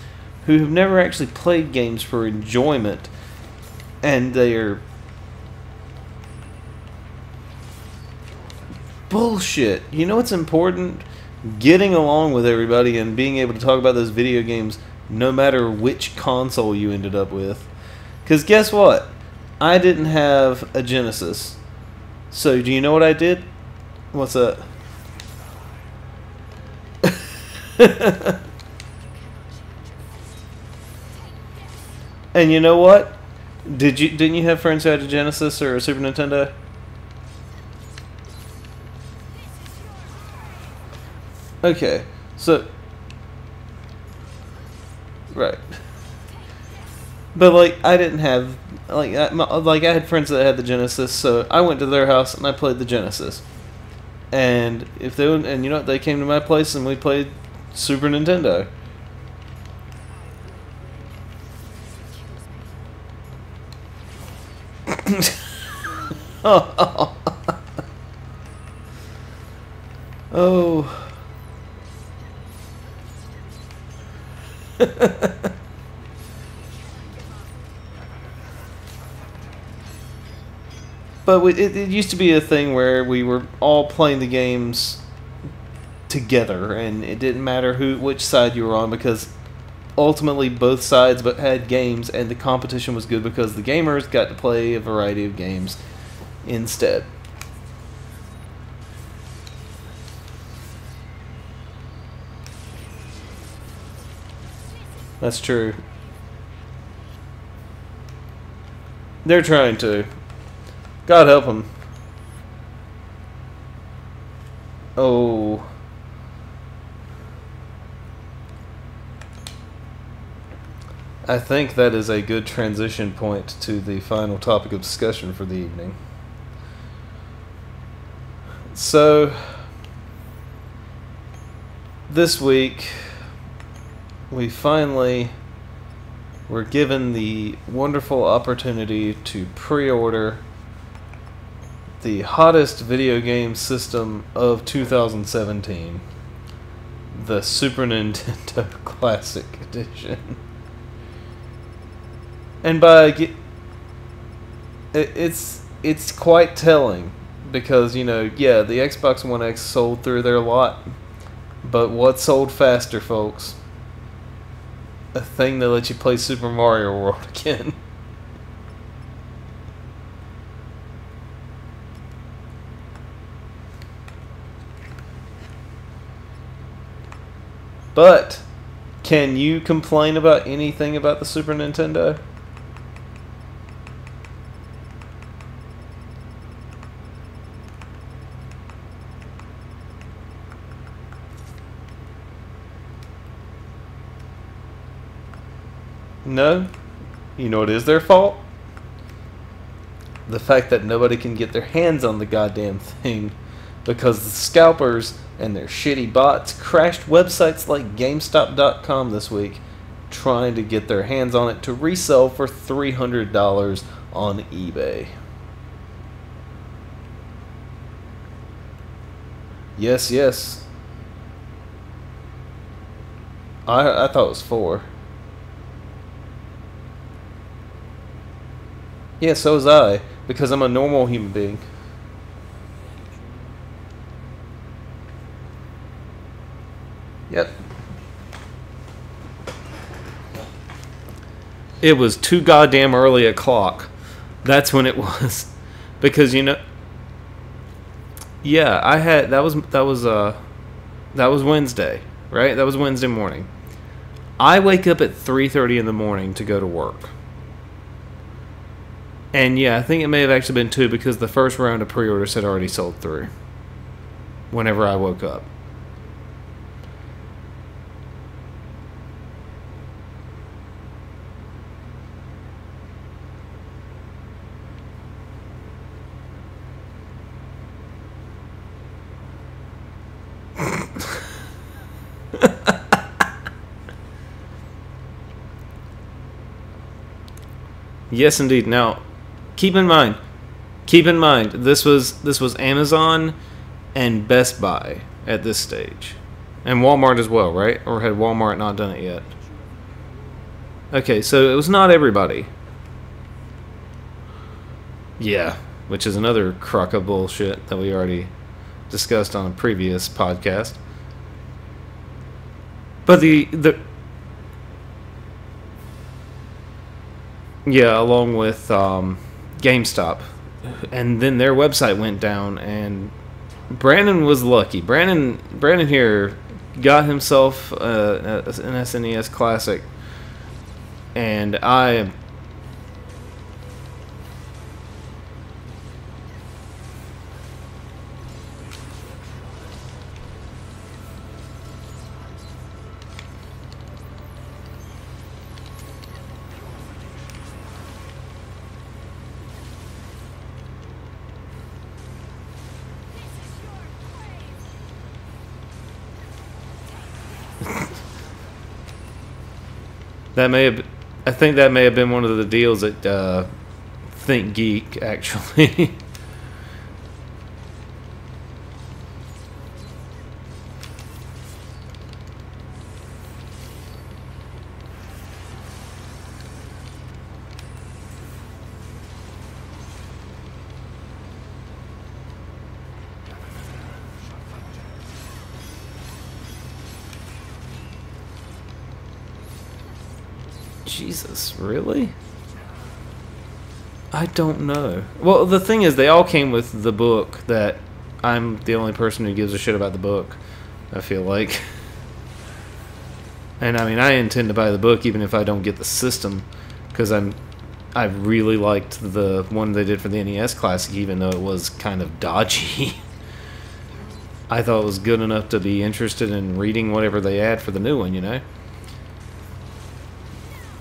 Speaker 1: who have never actually played games for enjoyment, and they're bullshit? You know what's important? Getting along with everybody and being able to talk about those video games no matter which console you ended up with. Because guess what? I didn't have a Genesis. So do you know what I did? What's that? And you know what? Didn't you have friends who had a Genesis or a Super Nintendo? Okay, so right. But like I didn't have I had friends that had the Genesis, so I went to their house and I played the Genesis. And if they would, and you know what, they came to my place and we played Super Nintendo. Oh. Oh. But it used to be a thing where we were all playing the games together, and it didn't matter which side you were on, because ultimately both sides but had games, and the competition was good because the gamers got to play a variety of games instead. That's true. They're trying to. God help them. Oh. I think that is a good transition point to the final topic of discussion for the evening. So, this week, we finally were given the wonderful opportunity to pre-order the hottest video game system of 2017, the Super Nintendo Classic Edition. And it's quite telling because, you know, yeah, the Xbox One X sold through their lot, but what sold faster, folks? A thing that lets you play Super Mario World again. But can you complain about anything about the Super Nintendo? No? You know what is their fault? The fact that nobody can get their hands on the goddamn thing because the scalpers and their shitty bots crashed websites like GameStop.com this week trying to get their hands on it to resell for $300 on eBay. Yes, yes. I thought it was 4. Yeah, so was I, because I'm a normal human being. Yep. It was too goddamn early o'clock. That's when it was. Because, you know, yeah, I had that was Wednesday, right? That was Wednesday morning. I wake up at 3:30 in the morning to go to work. And yeah, I think it may have actually been 2 because the first round of pre-orders had already sold through whenever I woke up. Yes, indeed. Now, keep in mind, this was Amazon and Best Buy at this stage, and Walmart as well, right? Or had Walmart not done it yet? Okay, so it was not everybody. Yeah, which is another crock of bullshit that we already discussed on a previous podcast. But yeah, along with GameStop, and then their website went down, and Brandon was lucky. Brandon here got himself an SNES Classic, and I. I think that may have been one of the deals at Think Geek, actually. Jesus, really? I don't know. Well, the thing is, they all came with the book that I'm the only person who gives a shit about the book, I feel like. And I mean, I intend to buy the book even if I don't get the system, because I really liked the one they did for the NES Classic, even though it was kind of dodgy. I thought it was good enough to be interested in reading whatever they add for the new one, you know?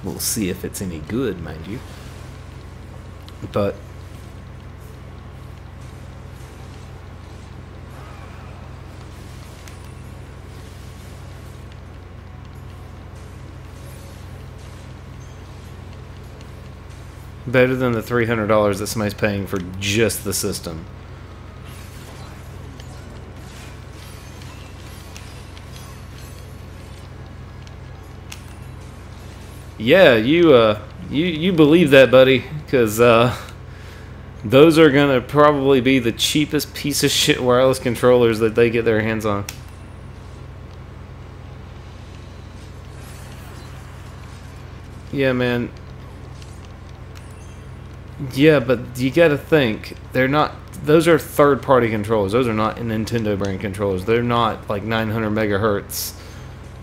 Speaker 1: We'll see if it's any good, mind you. But better than the $300 that somebody's paying for just the system. Yeah, you believe that, buddy, because those are gonna probably be the cheapest piece of shit wireless controllers that they get their hands on. Yeah, man. Yeah, but you gotta think, they're not, those are third-party controllers. Those are not Nintendo brand controllers. They're not like 900 megahertz,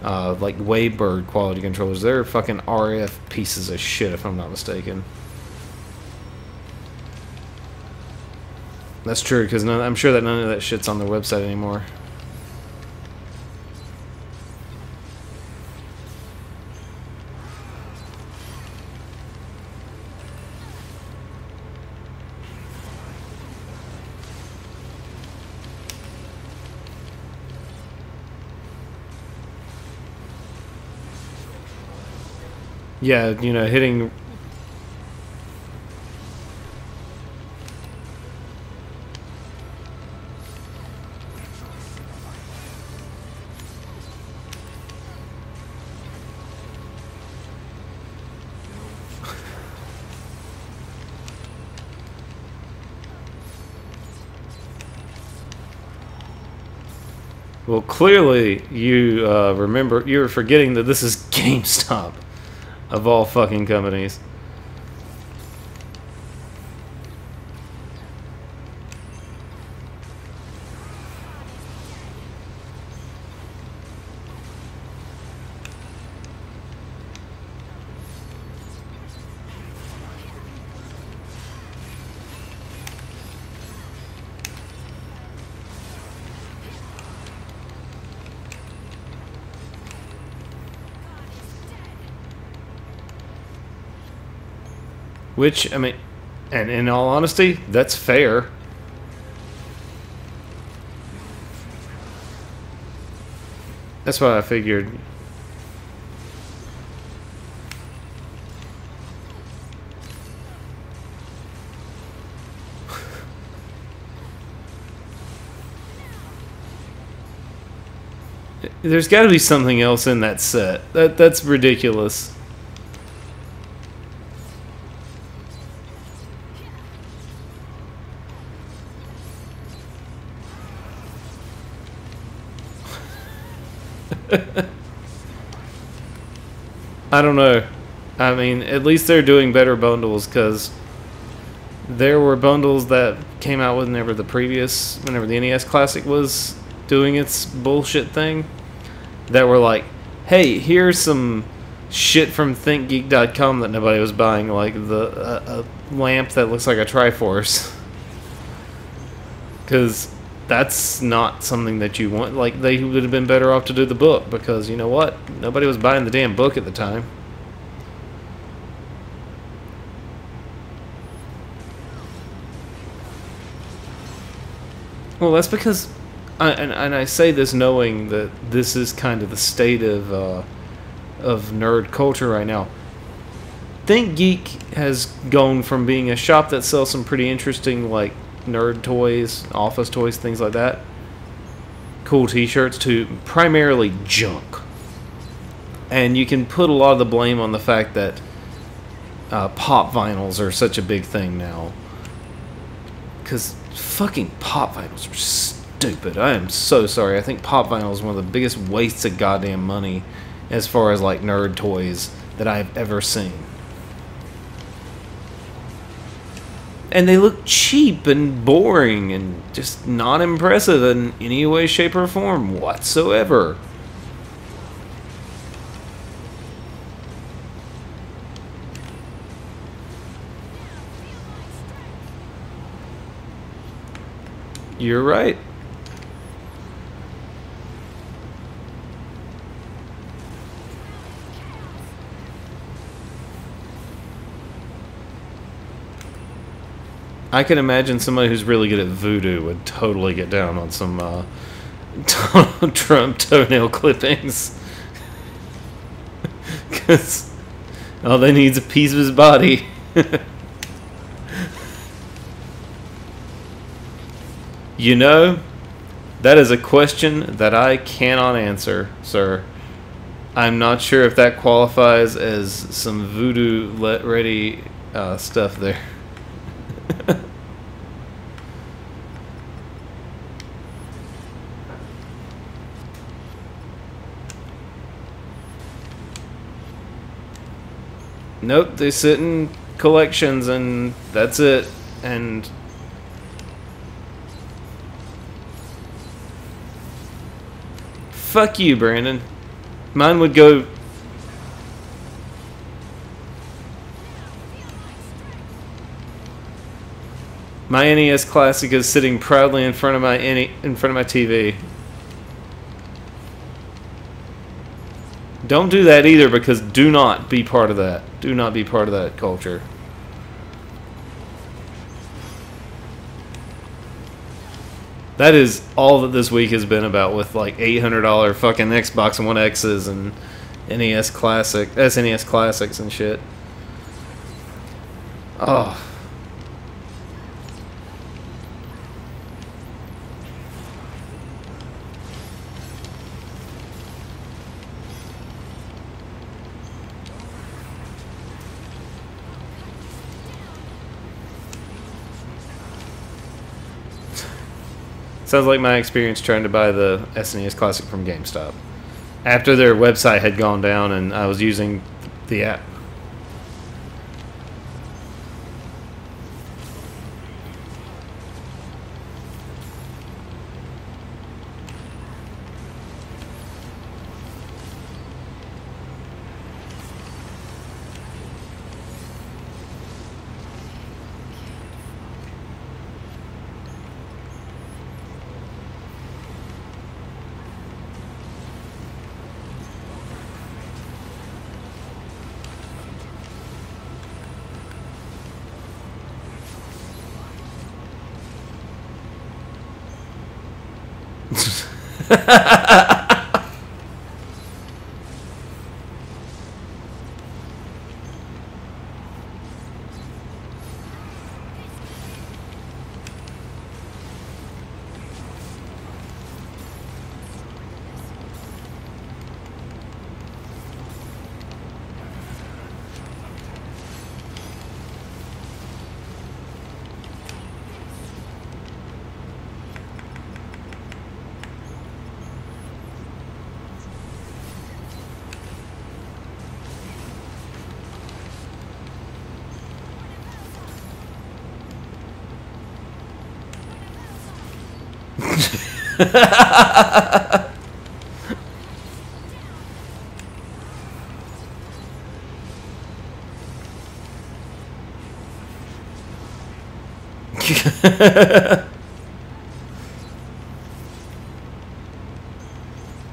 Speaker 1: like Waybird quality controllers. They're fucking RF pieces of shit, if I'm not mistaken. That's true, because I'm sure that none of that shit's on their website anymore. Yeah, you know, hitting... Well, clearly you remember, you're forgetting that this is GameStop, of all fucking companies. Which, I mean, and in all honesty, that's fair. That's what I figured. There's got to be something else in that set. That's ridiculous. I don't know. I mean, at least they're doing better bundles, because there were bundles that came out whenever the NES Classic was doing its bullshit thing, that were like, hey, here's some shit from ThinkGeek.com that nobody was buying, like a lamp that looks like a Triforce. Because that's not something that you want. Like, they would have been better off to do the book, because you know what? Nobody was buying the damn book at the time. Well, that's because, and I say this knowing that this is kind of the state of nerd culture right now. ThinkGeek has gone from being a shop that sells some pretty interesting, like, nerd toys, office toys, things like that, cool t-shirts, to primarily junk. And you can put a lot of the blame on the fact that pop vinyls are such a big thing now, because fucking pop vinyls are stupid. I am so sorry. I think pop vinyl is one of the biggest wastes of goddamn money as far as like nerd toys that I've ever seen. And they look cheap and boring and just not impressive in any way, shape, or form whatsoever. You're right. I can imagine somebody who's really good at voodoo would totally get down on some Trump toenail clippings. Because all they need is a piece of his body. You know, that is a question that I cannot answer, sir. I'm not sure if that qualifies as some voodoo ready stuff there. Nope, they sit in collections and that's it. And fuck you, Brandon. Mine would go. My NES Classic is sitting proudly in front of my TV. Don't do that either, because do not be part of that. Do not be part of that culture. That is all that this week has been about, with like $800 fucking Xbox One X's and NES Classic, SNES Classics and shit. Oh. Sounds like my experience trying to buy the SNES Classic from GameStop. After their website had gone down and I was using the app.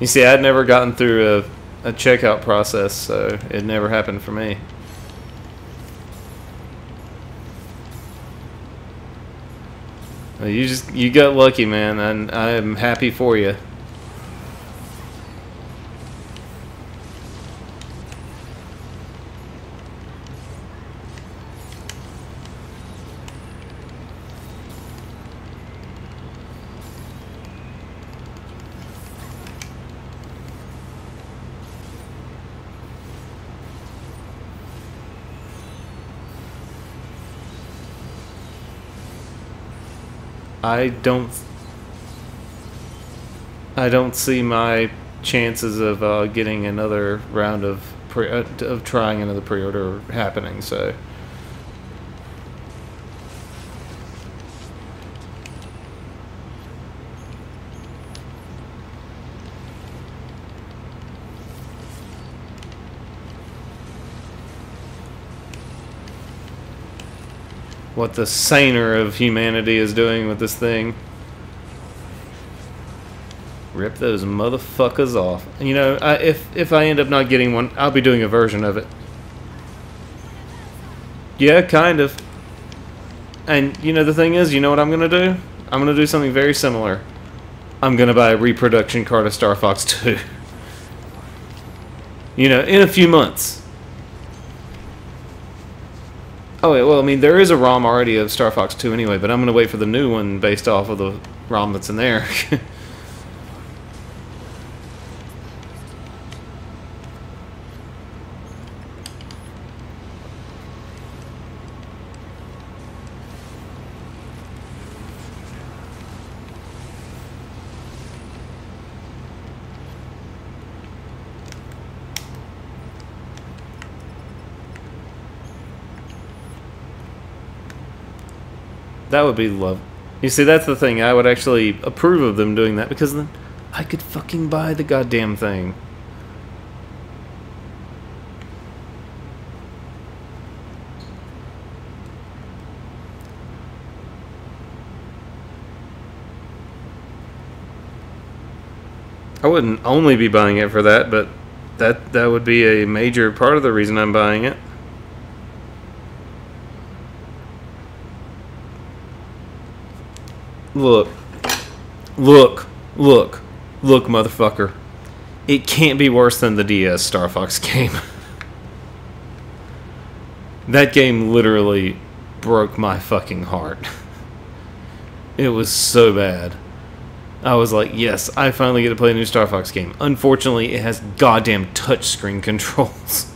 Speaker 1: You see, I'd never gotten through a checkout process, so it never happened for me. You got lucky, man, and I'm happy for you. I don't see my chances of getting another round of trying another pre-order happening. So what the saner of humanity is doing with this thing. Rip those motherfuckers off. And, you know, if I end up not getting one, I'll be doing a version of it. Yeah, kind of. And, you know, the thing is, you know what I'm going to do? I'm going to do something very similar. I'm going to buy a reproduction card of Star Fox 2. You know, in a few months. Oh, yeah, well, I mean, there is a ROM already of Star Fox 2 anyway, but I'm going to wait for the new one based off of the ROM that's in there. That would be love. You see, that's the thing. I would actually approve of them doing that because then I could fucking buy the goddamn thing. I wouldn't only be buying it for that, but that would be a major part of the reason I'm buying it. Look, motherfucker. It can't be worse than the DS Star Fox game. That game literally broke my fucking heart. It was so bad. I was like, yes, I finally get to play a new Star Fox game. Unfortunately, it has goddamn touchscreen controls.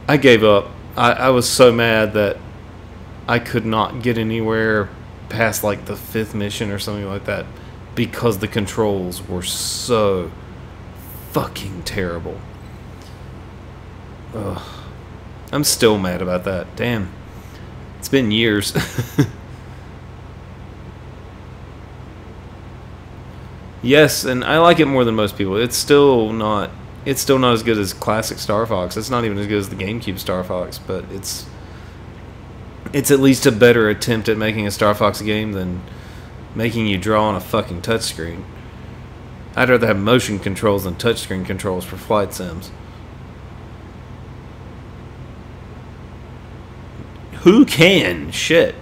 Speaker 1: I gave up. I was so mad that I could not get anywhere past like the 5th mission or something like that because the controls were so fucking terrible. Ugh. I'm still mad about that. Damn. It's been years. Yes, and I like it more than most people. It's still not as good as classic Star Fox. It's not even as good as the GameCube Star Fox, but it's at least a better attempt at making a Star Fox game than making you draw on a fucking touchscreen. I'd rather have motion controls than touchscreen controls for flight sims. Who can? Shit.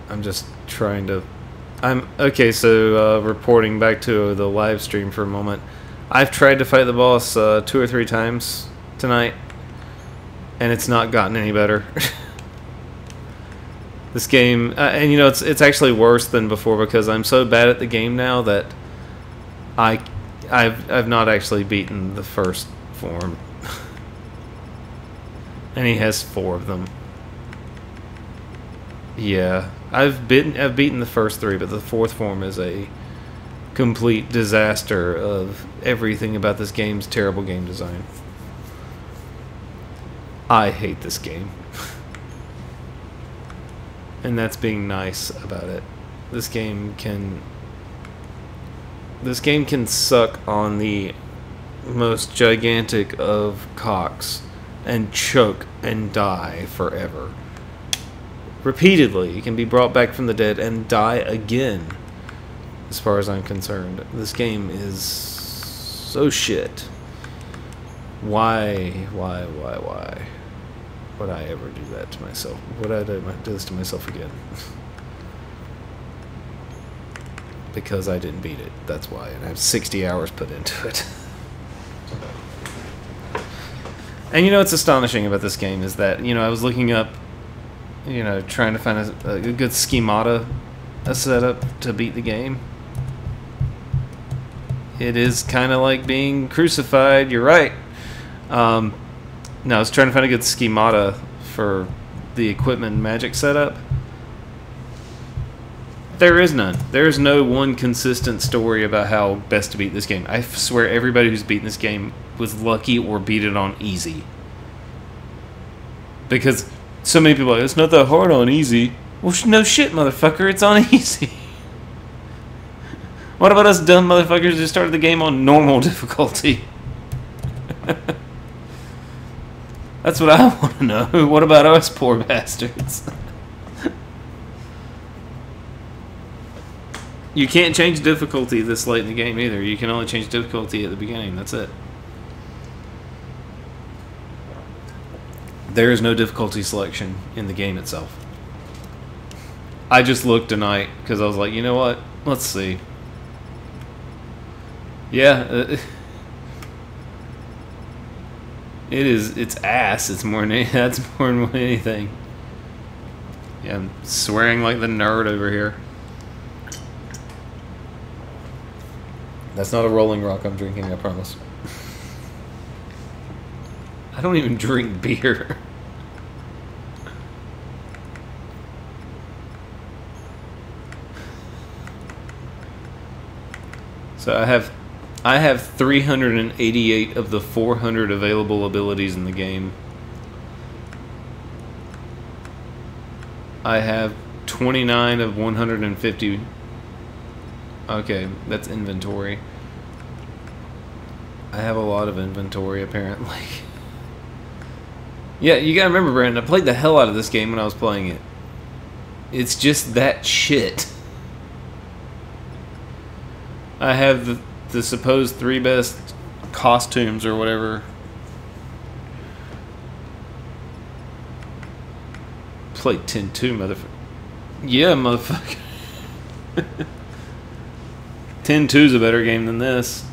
Speaker 1: I'm just trying to... Okay, so reporting back to the live stream for a moment. I've tried to fight the boss 2 or 3 times tonight, and it's not gotten any better. This game... and you know, it's actually worse than before because I'm so bad at the game now that I've not actually beaten the first form. And he has 4 of them. Yeah, I've beaten the first 3, but the 4th form is a complete disaster of everything about this game's terrible game design. I hate this game. And that's being nice about it. This game can suck on the most gigantic of cocks and choke and die forever. Repeatedly, you can be brought back from the dead and die again, as far as I'm concerned. This game is so shit. Why would I ever do that to myself? Would I do this to myself again? Because I didn't beat it, that's why. And I have 60 hours put into it. And you know what's astonishing about this game is that, you know, I was looking up you know, trying to find a good schemata, a setup to beat the game. It is kind of like being crucified. You're right. No, I was trying to find a good schemata for the equipment and magic setup. There is none. There is no one consistent story about how best to beat this game. I swear everybody who's beaten this game was lucky or beat it on easy. Because so many people are like, it's not that hard on easy. Well, no shit, motherfucker, it's on easy. What about us dumb motherfuckers who started the game on normal difficulty? That's what I want to know. What about us poor bastards? You can't change difficulty this late in the game either. You can only change difficulty at the beginning. That's it. There is no difficulty selection in the game itself. I just looked tonight because I was like, you know what? Let's see. Yeah. It's ass. It's more than that's more than anything. Yeah, I'm swearing like the nerd over here. That's not a Rolling Rock I'm drinking, I promise. I don't even drink beer. So I have 388 of the 400 available abilities in the game. I have 29 of 150. Okay, that's inventory. I have a lot of inventory, apparently. Yeah, you gotta remember, Brandon, I played the hell out of this game when I was playing it. It's just that shit. I have the supposed 3 best costumes or whatever. Played 10-2, motherfucker. Yeah, motherfucker. 10-2's a better game than this.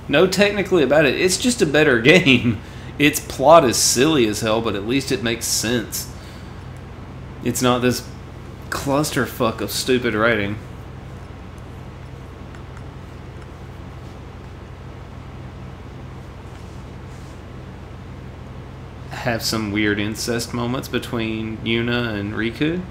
Speaker 1: No, technically about it. It's just a better game. Its plot is silly as hell, but at least it makes sense. It's not this clusterfuck of stupid writing. Have some weird incest moments between Yuna and Riku.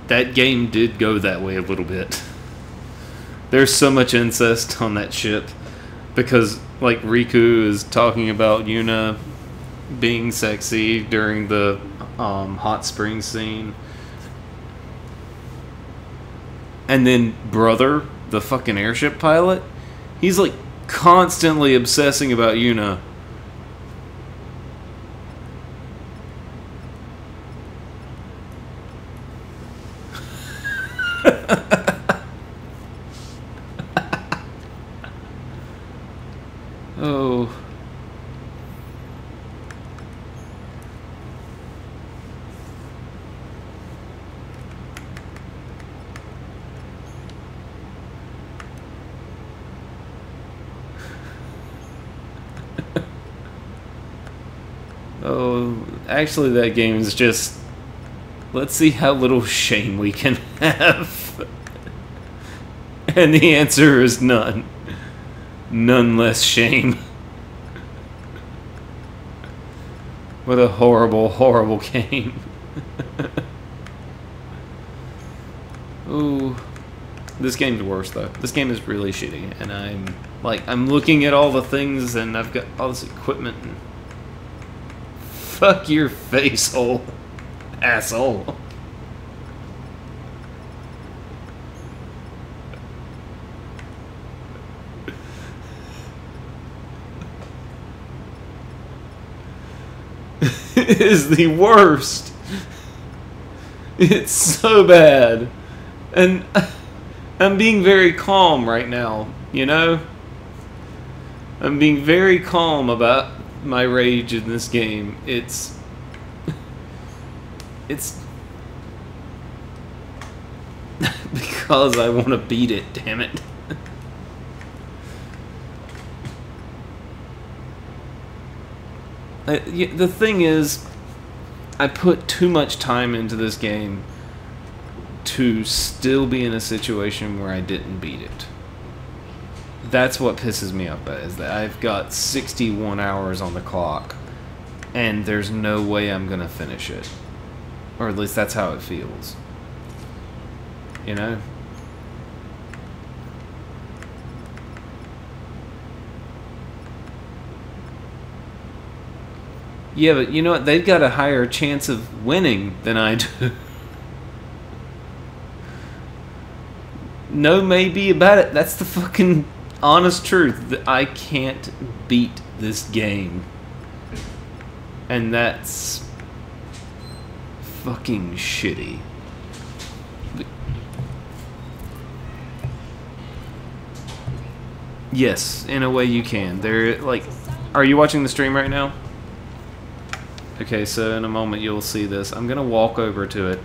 Speaker 1: That game did go that way a little bit. There's so much incest on that ship because, like, Riku is talking about Yuna being sexy during the hot spring scene, and then Brother, the fucking airship pilot, he's like constantly obsessing about Yuna. Oh. Oh, actually that game is just, let's see how little shame we can have. And the answer is none. None less shame. What a horrible, horrible game. Ooh. This game's worse though. This game is really shitty, and I'm looking at all the things and I've got all this equipment and fuck your face hole, asshole. It is the worst. It's so bad. And I'm being very calm right now, you know? I'm being very calm about my rage in this game. It's because I want to beat it, damn it. The thing is, I put too much time into this game to still be in a situation where I didn't beat it. That's what pisses me off, is that I've got 61 hours on the clock, and there's no way I'm gonna finish it. Or at least that's how it feels. You know? Yeah, but you know what? They've got a higher chance of winning than I do. No maybe about it. That's the fucking honest truth. That I can't beat this game. And that's fucking shitty. Yes, in a way you can. They're like, are you watching the stream right now? Okay, so in a moment you'll see this. I'm gonna walk over to it,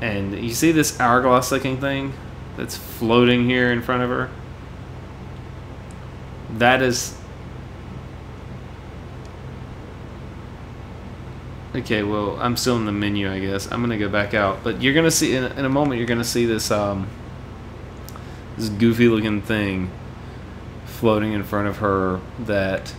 Speaker 1: and you see this hourglass looking thing that's floating here in front of her? That is... Okay, well, I'm still in the menu, I guess. I'm gonna go back out, but you're gonna see, in a moment, you're gonna see this, this goofy looking thing floating in front of her that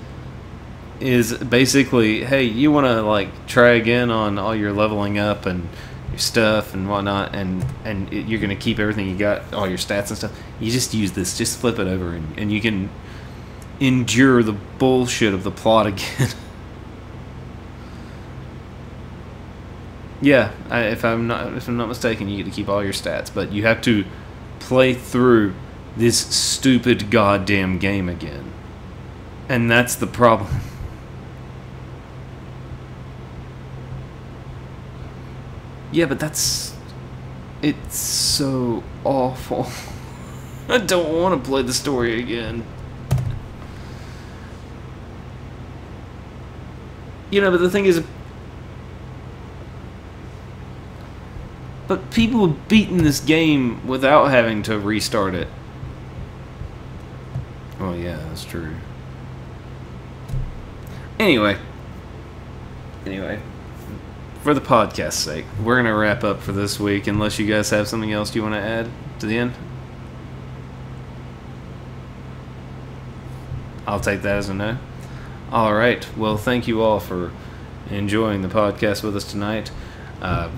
Speaker 1: is basically, hey, you want to like try again on all your leveling up and your stuff and whatnot, and you're gonna keep everything you got, all your stats and stuff. You just use this, just flip it over, and you can endure the bullshit of the plot again. Yeah, if I'm not mistaken, you get to keep all your stats, but you have to play through this stupid goddamn game again, and that's the problem. Yeah, but it's so awful. I don't want to play the story again. You know, but the thing is, but people have beaten this game without having to restart it. Oh yeah, that's true. Anyway, for the podcast's sake, we're gonna wrap up for this week, unless you guys have something else you want to add to the end. I'll take that as a no. Alright, well, thank you all for enjoying the podcast with us tonight.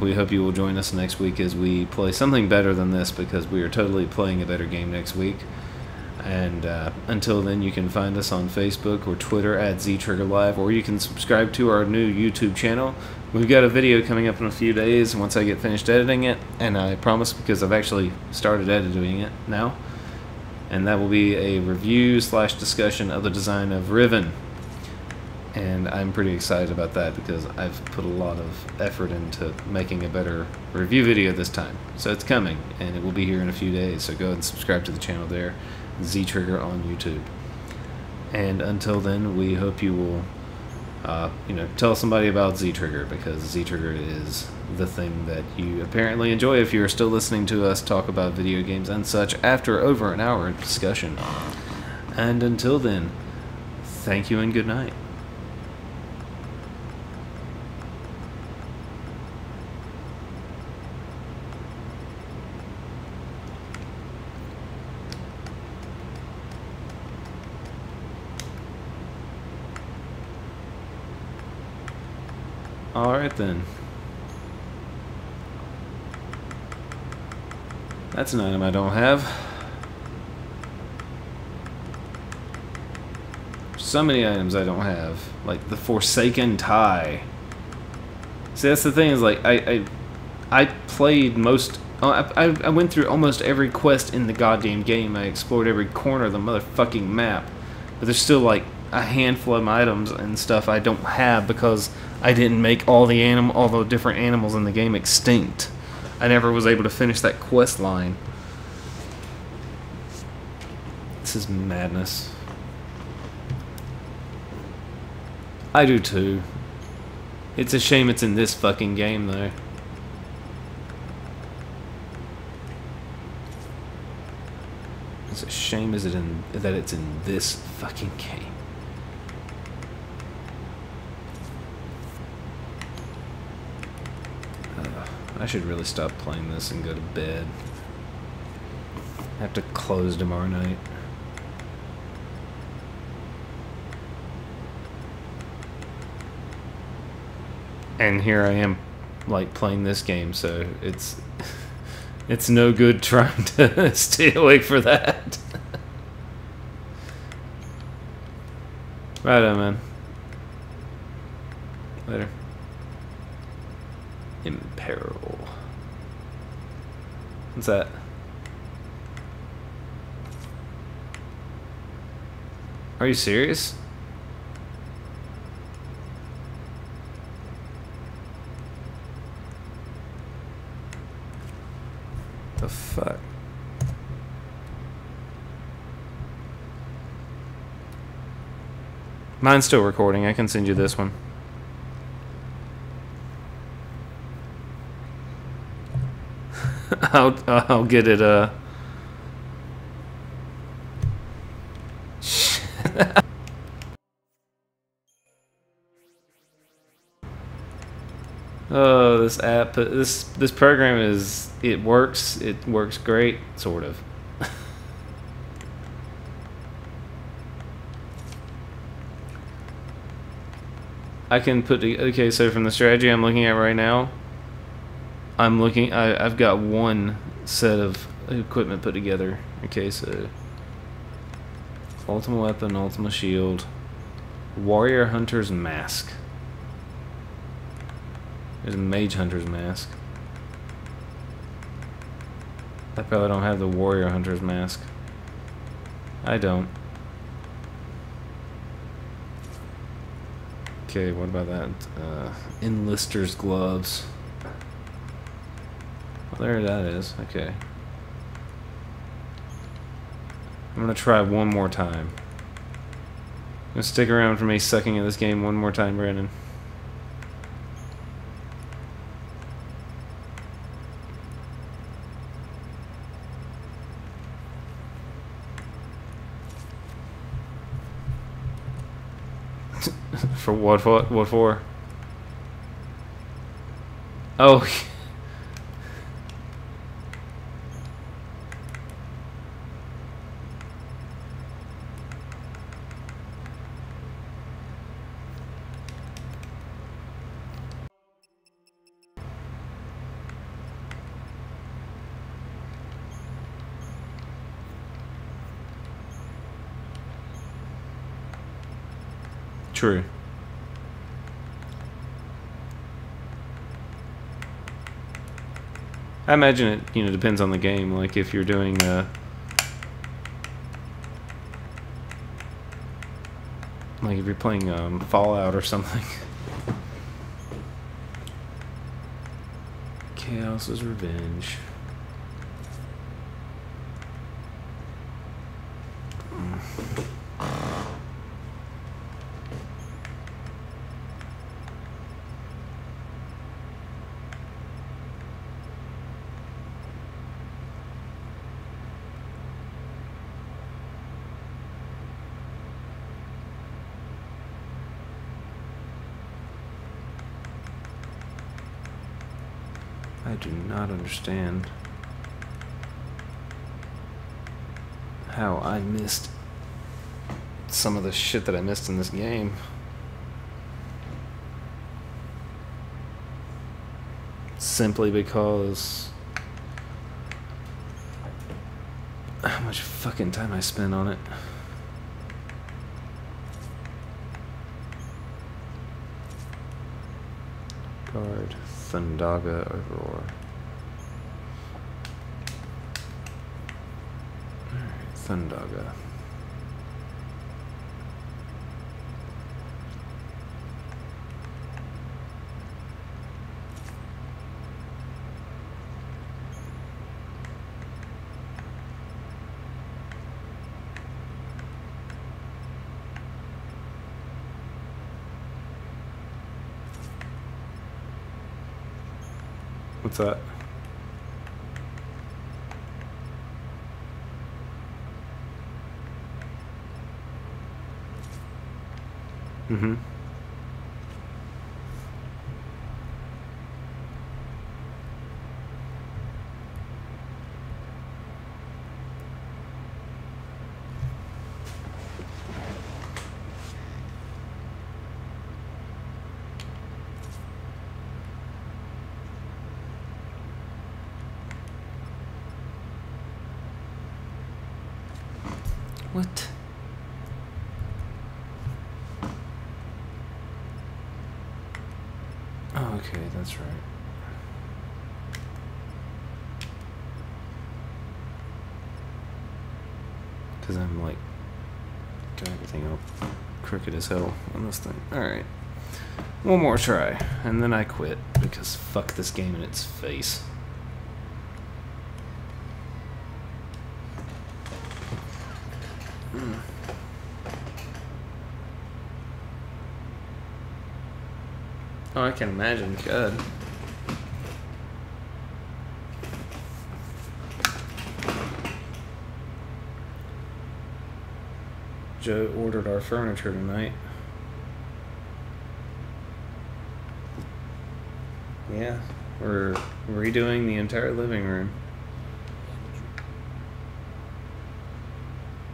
Speaker 1: We hope you will join us next week as we play something better than this, because we are totally playing a better game next week. And until then, you can find us on Facebook or Twitter at ZTriggerLive, or you can subscribe to our new YouTube channel. We've got a video coming up in a few days once I get finished editing it, and I promise, because I've actually started editing it now, and that will be a review/discussion of the design of Riven. And I'm pretty excited about that because I've put a lot of effort into making a better review video this time. So it's coming, and it will be here in a few days, so go ahead and subscribe to the channel there, ZTrigger on YouTube. And until then, we hope you will tell somebody about ZTrigger, because ZTrigger is the thing that you apparently enjoy if you're still listening to us talk about video games and such after over an hour of discussion. And until then, thank you and good night. Alright then. That's an item I don't have. So many items I don't have. Like the Forsaken Tie. See, that's the thing, is like I played most... I went through almost every quest in the goddamn game. I explored every corner of the motherfucking map. But there's still like a handful of items and stuff I don't have because I didn't make all the different animals in the game extinct. I never was able to finish that quest line. This is madness. I do too. It's a shame it's in this fucking game though. It's a shame that it's in this fucking game. I should really stop playing this and go to bed. I have to close tomorrow night. And here I am, like, playing this game, so it's no good trying to stay awake for that. Right on, man. Later. Imperil. What's that? Are you serious? The fuck? Mine's still recording. I can send you this one. I'll get it. Oh, this app, this program it works great, sort of. I can put okay, so from the strategy I'm looking at right now, I've got one set of equipment put together. Okay, so ultimate weapon, ultimate shield, warrior hunter's mask. There's a mage hunter's mask. I probably don't have the warrior hunter's mask. I don't. Okay, what about that? Enlister's gloves. Well, there that is. Okay. I'm gonna try one more time. I'm gonna stick around for me sucking at this game one more time, Brandon. For what? What for? Oh. True. I imagine it, depends on the game. Like if you're doing like if you're playing Fallout or something. Chaos's Revenge. I do not understand how I missed some of the shit that I missed in this game. Simply because how much fucking time I spent on it. Guard, Thundaga, Aurora. Alright, Thundaga. What's that? Mm-hmm. What? Oh, okay, that's right. Because I'm like, got everything up crooked as hell on this thing. Alright. One more try, and then I quit, because fuck this game in its face. Oh, I can imagine. God. Joe ordered our furniture tonight. Yeah, we're redoing the entire living room.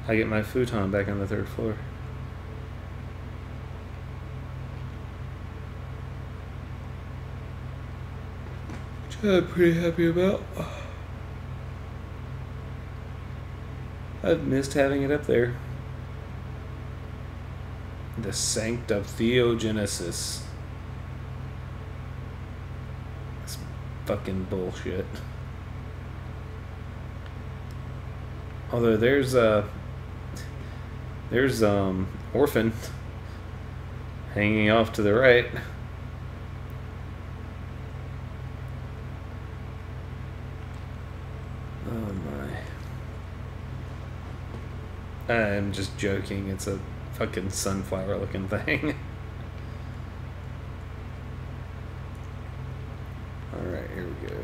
Speaker 1: I get my futon back on the 3rd floor. Which I'm pretty happy about. I've missed having it up there. The Sanctotheogenesis. That's fucking bullshit. Although there's Orphan hanging off to the right. Oh my. I'm just joking. It's a fucking sunflower looking thing. Alright, here we go.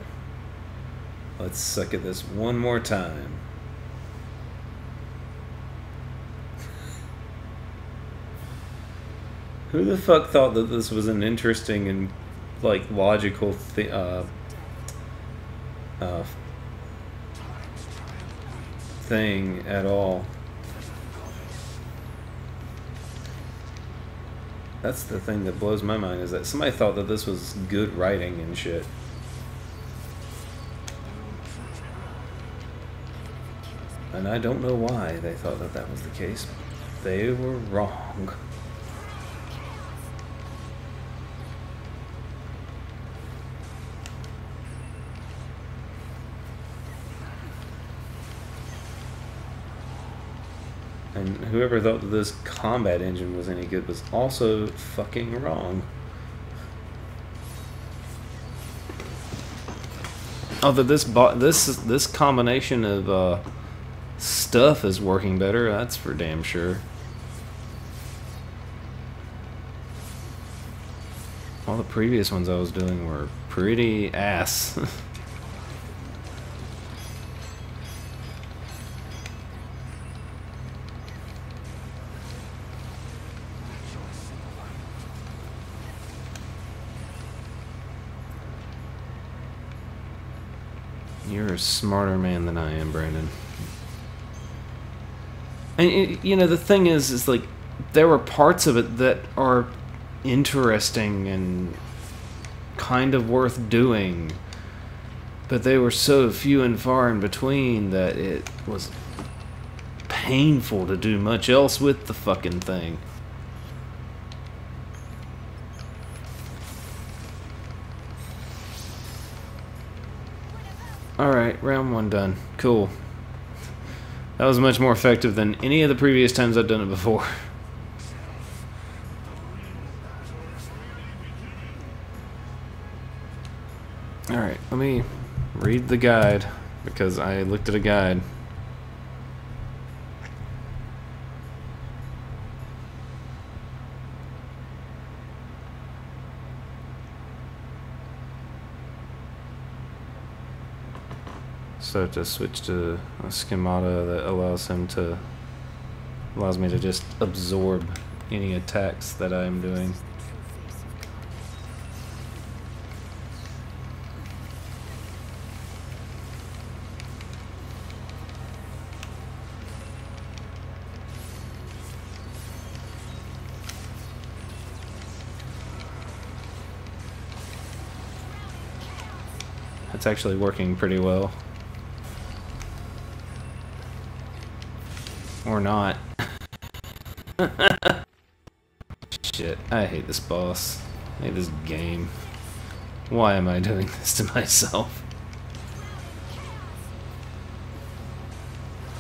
Speaker 1: Let's suck at this one more time. Who the fuck thought that this was an interesting and like logical thing at all? That's the thing that blows my mind, is that somebody thought that this was good writing and shit. And I don't know why they thought that that was the case. They were wrong. And whoever thought that this combat engine was any good was also fucking wrong. Although this combination of stuff is working better, that's for damn sure. All the previous ones I was doing were pretty ass. You're a smarter man than I am, Brandon. And you know, the thing is like there were parts of it that are interesting and kind of worth doing, but they were so few and far in between that it was painful to do much else with the fucking thing. Alright, round 1 done. Cool. That was much more effective than any of the previous times I've done it before. Alright, let me read the guide, because I looked at a guide. So to switch to a schemata that allows me to just absorb any attacks that I'm doing. It's actually working pretty well. Or not. Shit, I hate this boss. I hate this game. Why am I doing this to myself?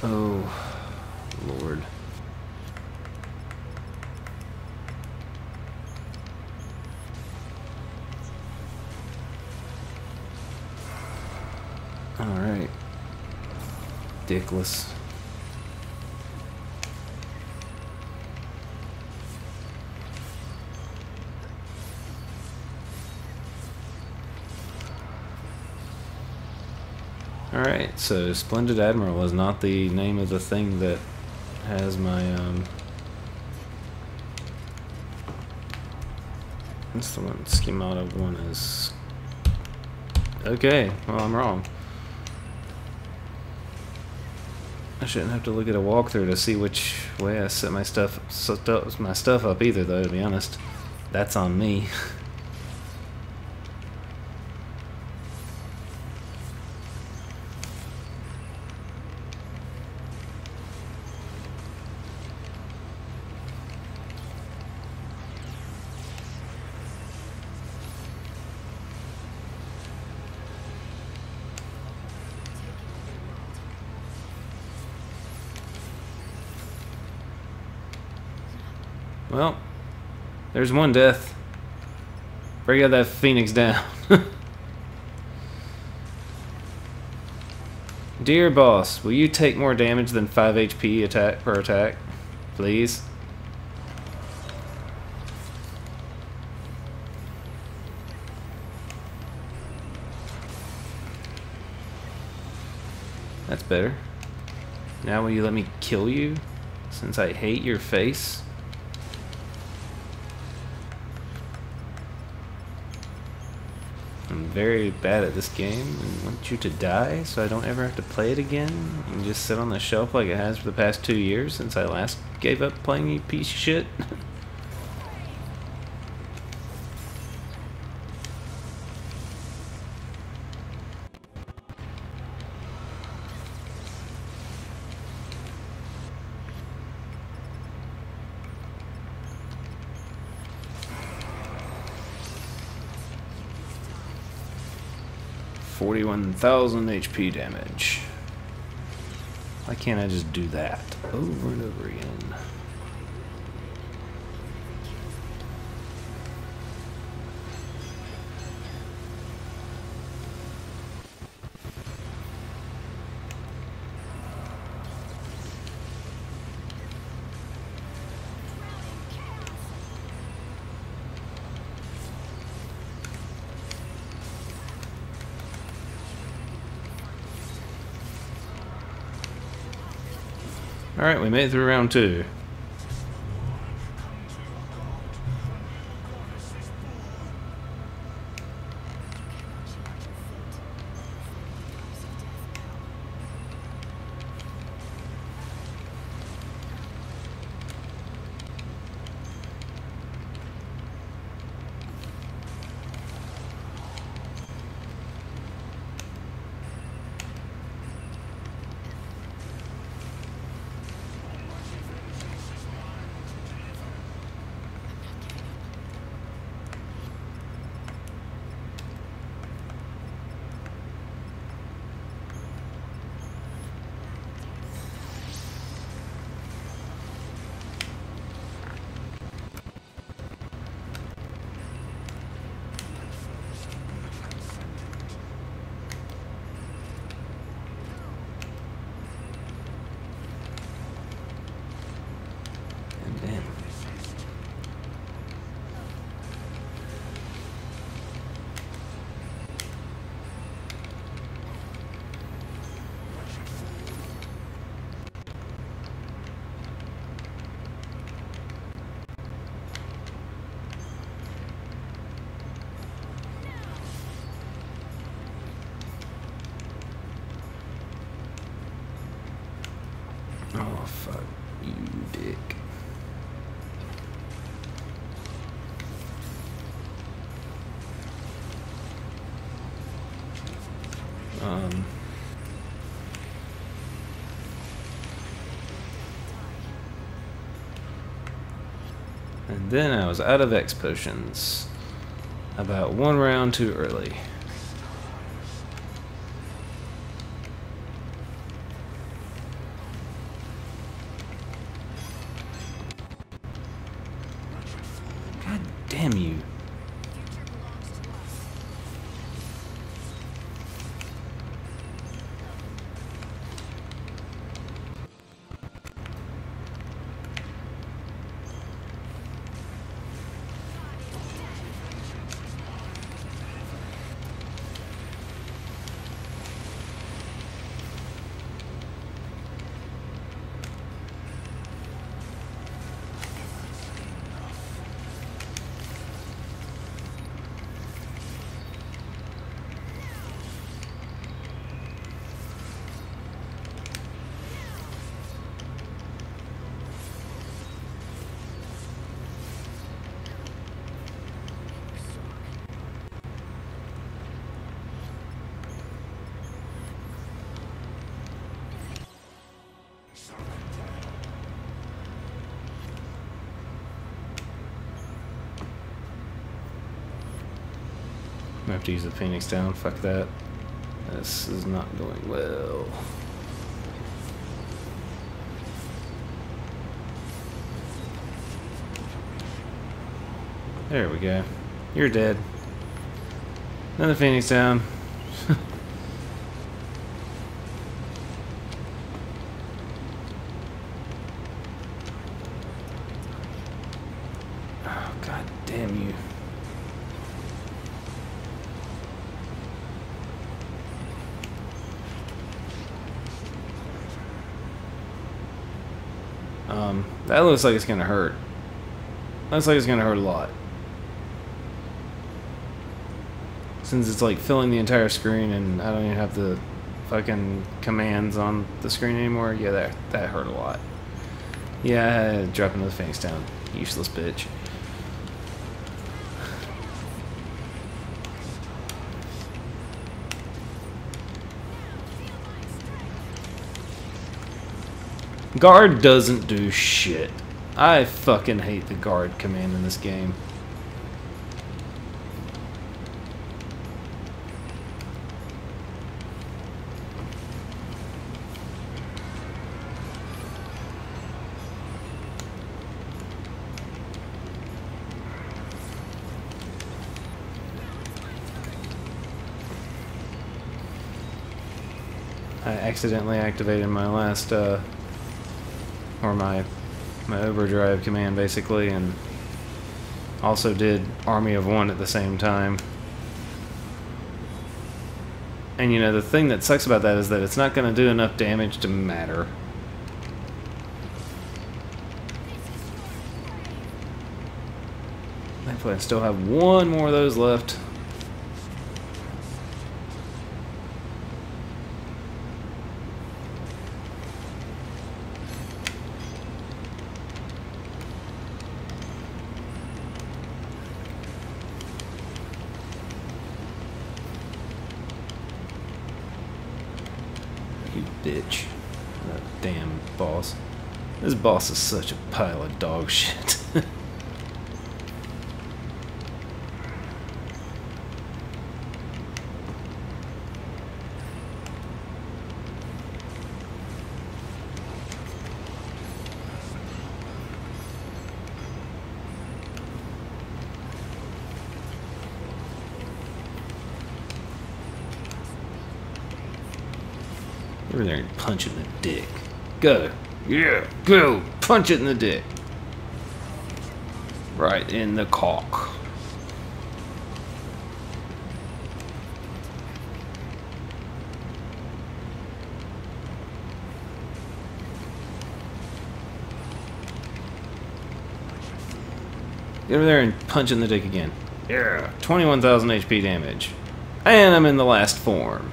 Speaker 1: Oh, Lord. Alright. Dickless. Alright, so Splendid Admiral is not the name of the thing that has my, What's the one? Schemata 1 is... Okay, well, I'm wrong. I shouldn't have to look at a walkthrough to see which way I set my stuff up either, though, to be honest. That's on me. Well, there's one death. Break out that Phoenix down. Dear boss, will you take more damage than 5 HP attack per attack? Please? That's better. Now will you let me kill you? Since I hate your face? I'm very bad at this game and want you to die so I don't ever have to play it again and just sit on the shelf like it has for the past 2 years since I last gave up playing, you piece of shit. $41,000 HP damage. Why can't I just do that over and over again? Alright, we made it through round 2. Oh, fuck you, dick. And then I was out of X potions. About one round too early. God damn you. I have to use the Phoenix down. Fuck that. This is not going well. There we go. You're dead. Another Phoenix down. Oh, god damn you. That looks like it's gonna hurt. Looks like it's gonna hurt a lot. Since it's like filling the entire screen and I don't even have the fucking commands on the screen anymore. Yeah, that hurt a lot. Yeah, dropping the Phoenix down. Useless bitch. Guard doesn't do shit. I fucking hate the guard command in this game. I accidentally activated my last or my overdrive command basically, and also did Army of One at the same time. And you know, the thing that sucks about that is that it's not going to do enough damage to matter. Thankfully I still have one more of those left. You bitch. That damn boss. This boss is such a pile of dog shit. Over there and punch it in the dick. Go. Yeah, go. Punch it in the dick. Right in the cock. Get over there and punch in the dick again. Yeah. 21,000 HP damage. And I'm in the last form.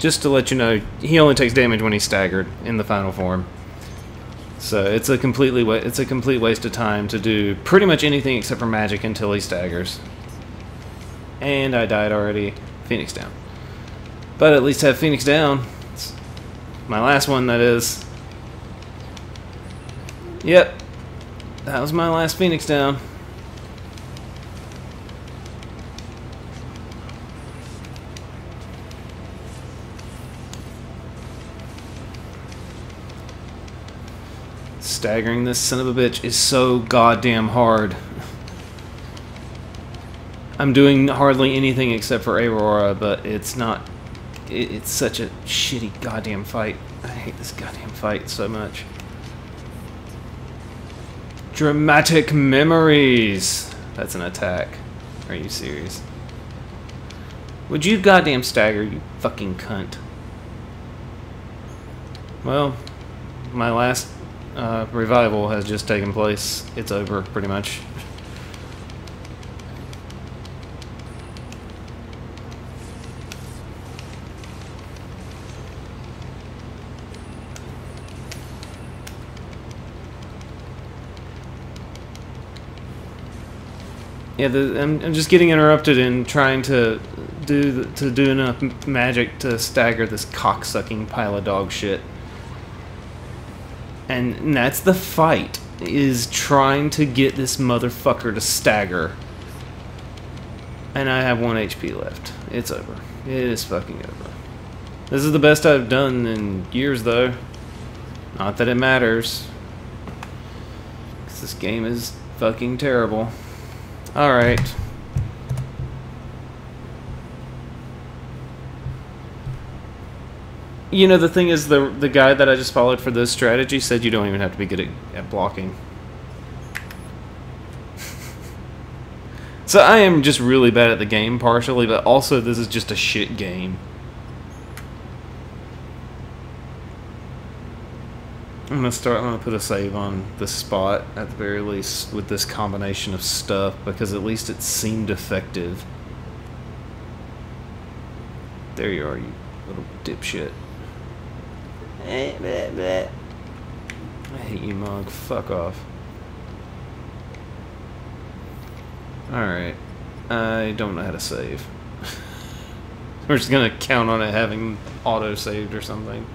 Speaker 1: just to let you know, he only takes damage when he's staggered in the final form. So it's a complete waste of time to do pretty much anything except for magic until he staggers. And I died already. Phoenix down. But at least have Phoenix down. It's my last one, that is. Yep. That was my last Phoenix down. Staggering this son of a bitch is so goddamn hard. I'm doing hardly anything except for Aurora, but it's not... It's such a shitty goddamn fight. I hate this goddamn fight so much. Dramatic memories! That's an attack. Are you serious? Would you goddamn stagger, you fucking cunt? Well, my last revival has just taken place. It's over, pretty much. Yeah, I'm just getting interrupted in trying to do enough magic to stagger this cocksucking pile of dog shit. And that's the fight, is trying to get this motherfucker to stagger. And I have 1 HP left. It's over. It is fucking over. This is the best I've done in years, though. Not that it matters. 'Cause this game is fucking terrible. Alright. You know, the thing is, the guy that I just followed for this strategy said you don't even have to be good at blocking. So I am just really bad at the game, partially, but also this is just a shit game. I'm gonna put a save on this spot, at the very least, with this combination of stuff, because at least it seemed effective. There you are, you little dipshit. I hate you, Mog. Fuck off. Alright. I don't know how to save. We're just gonna count on it having auto-saved or something.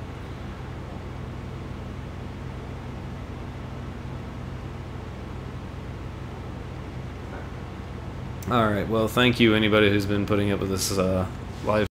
Speaker 1: Alright, well, thank you, anybody who's been putting up with this live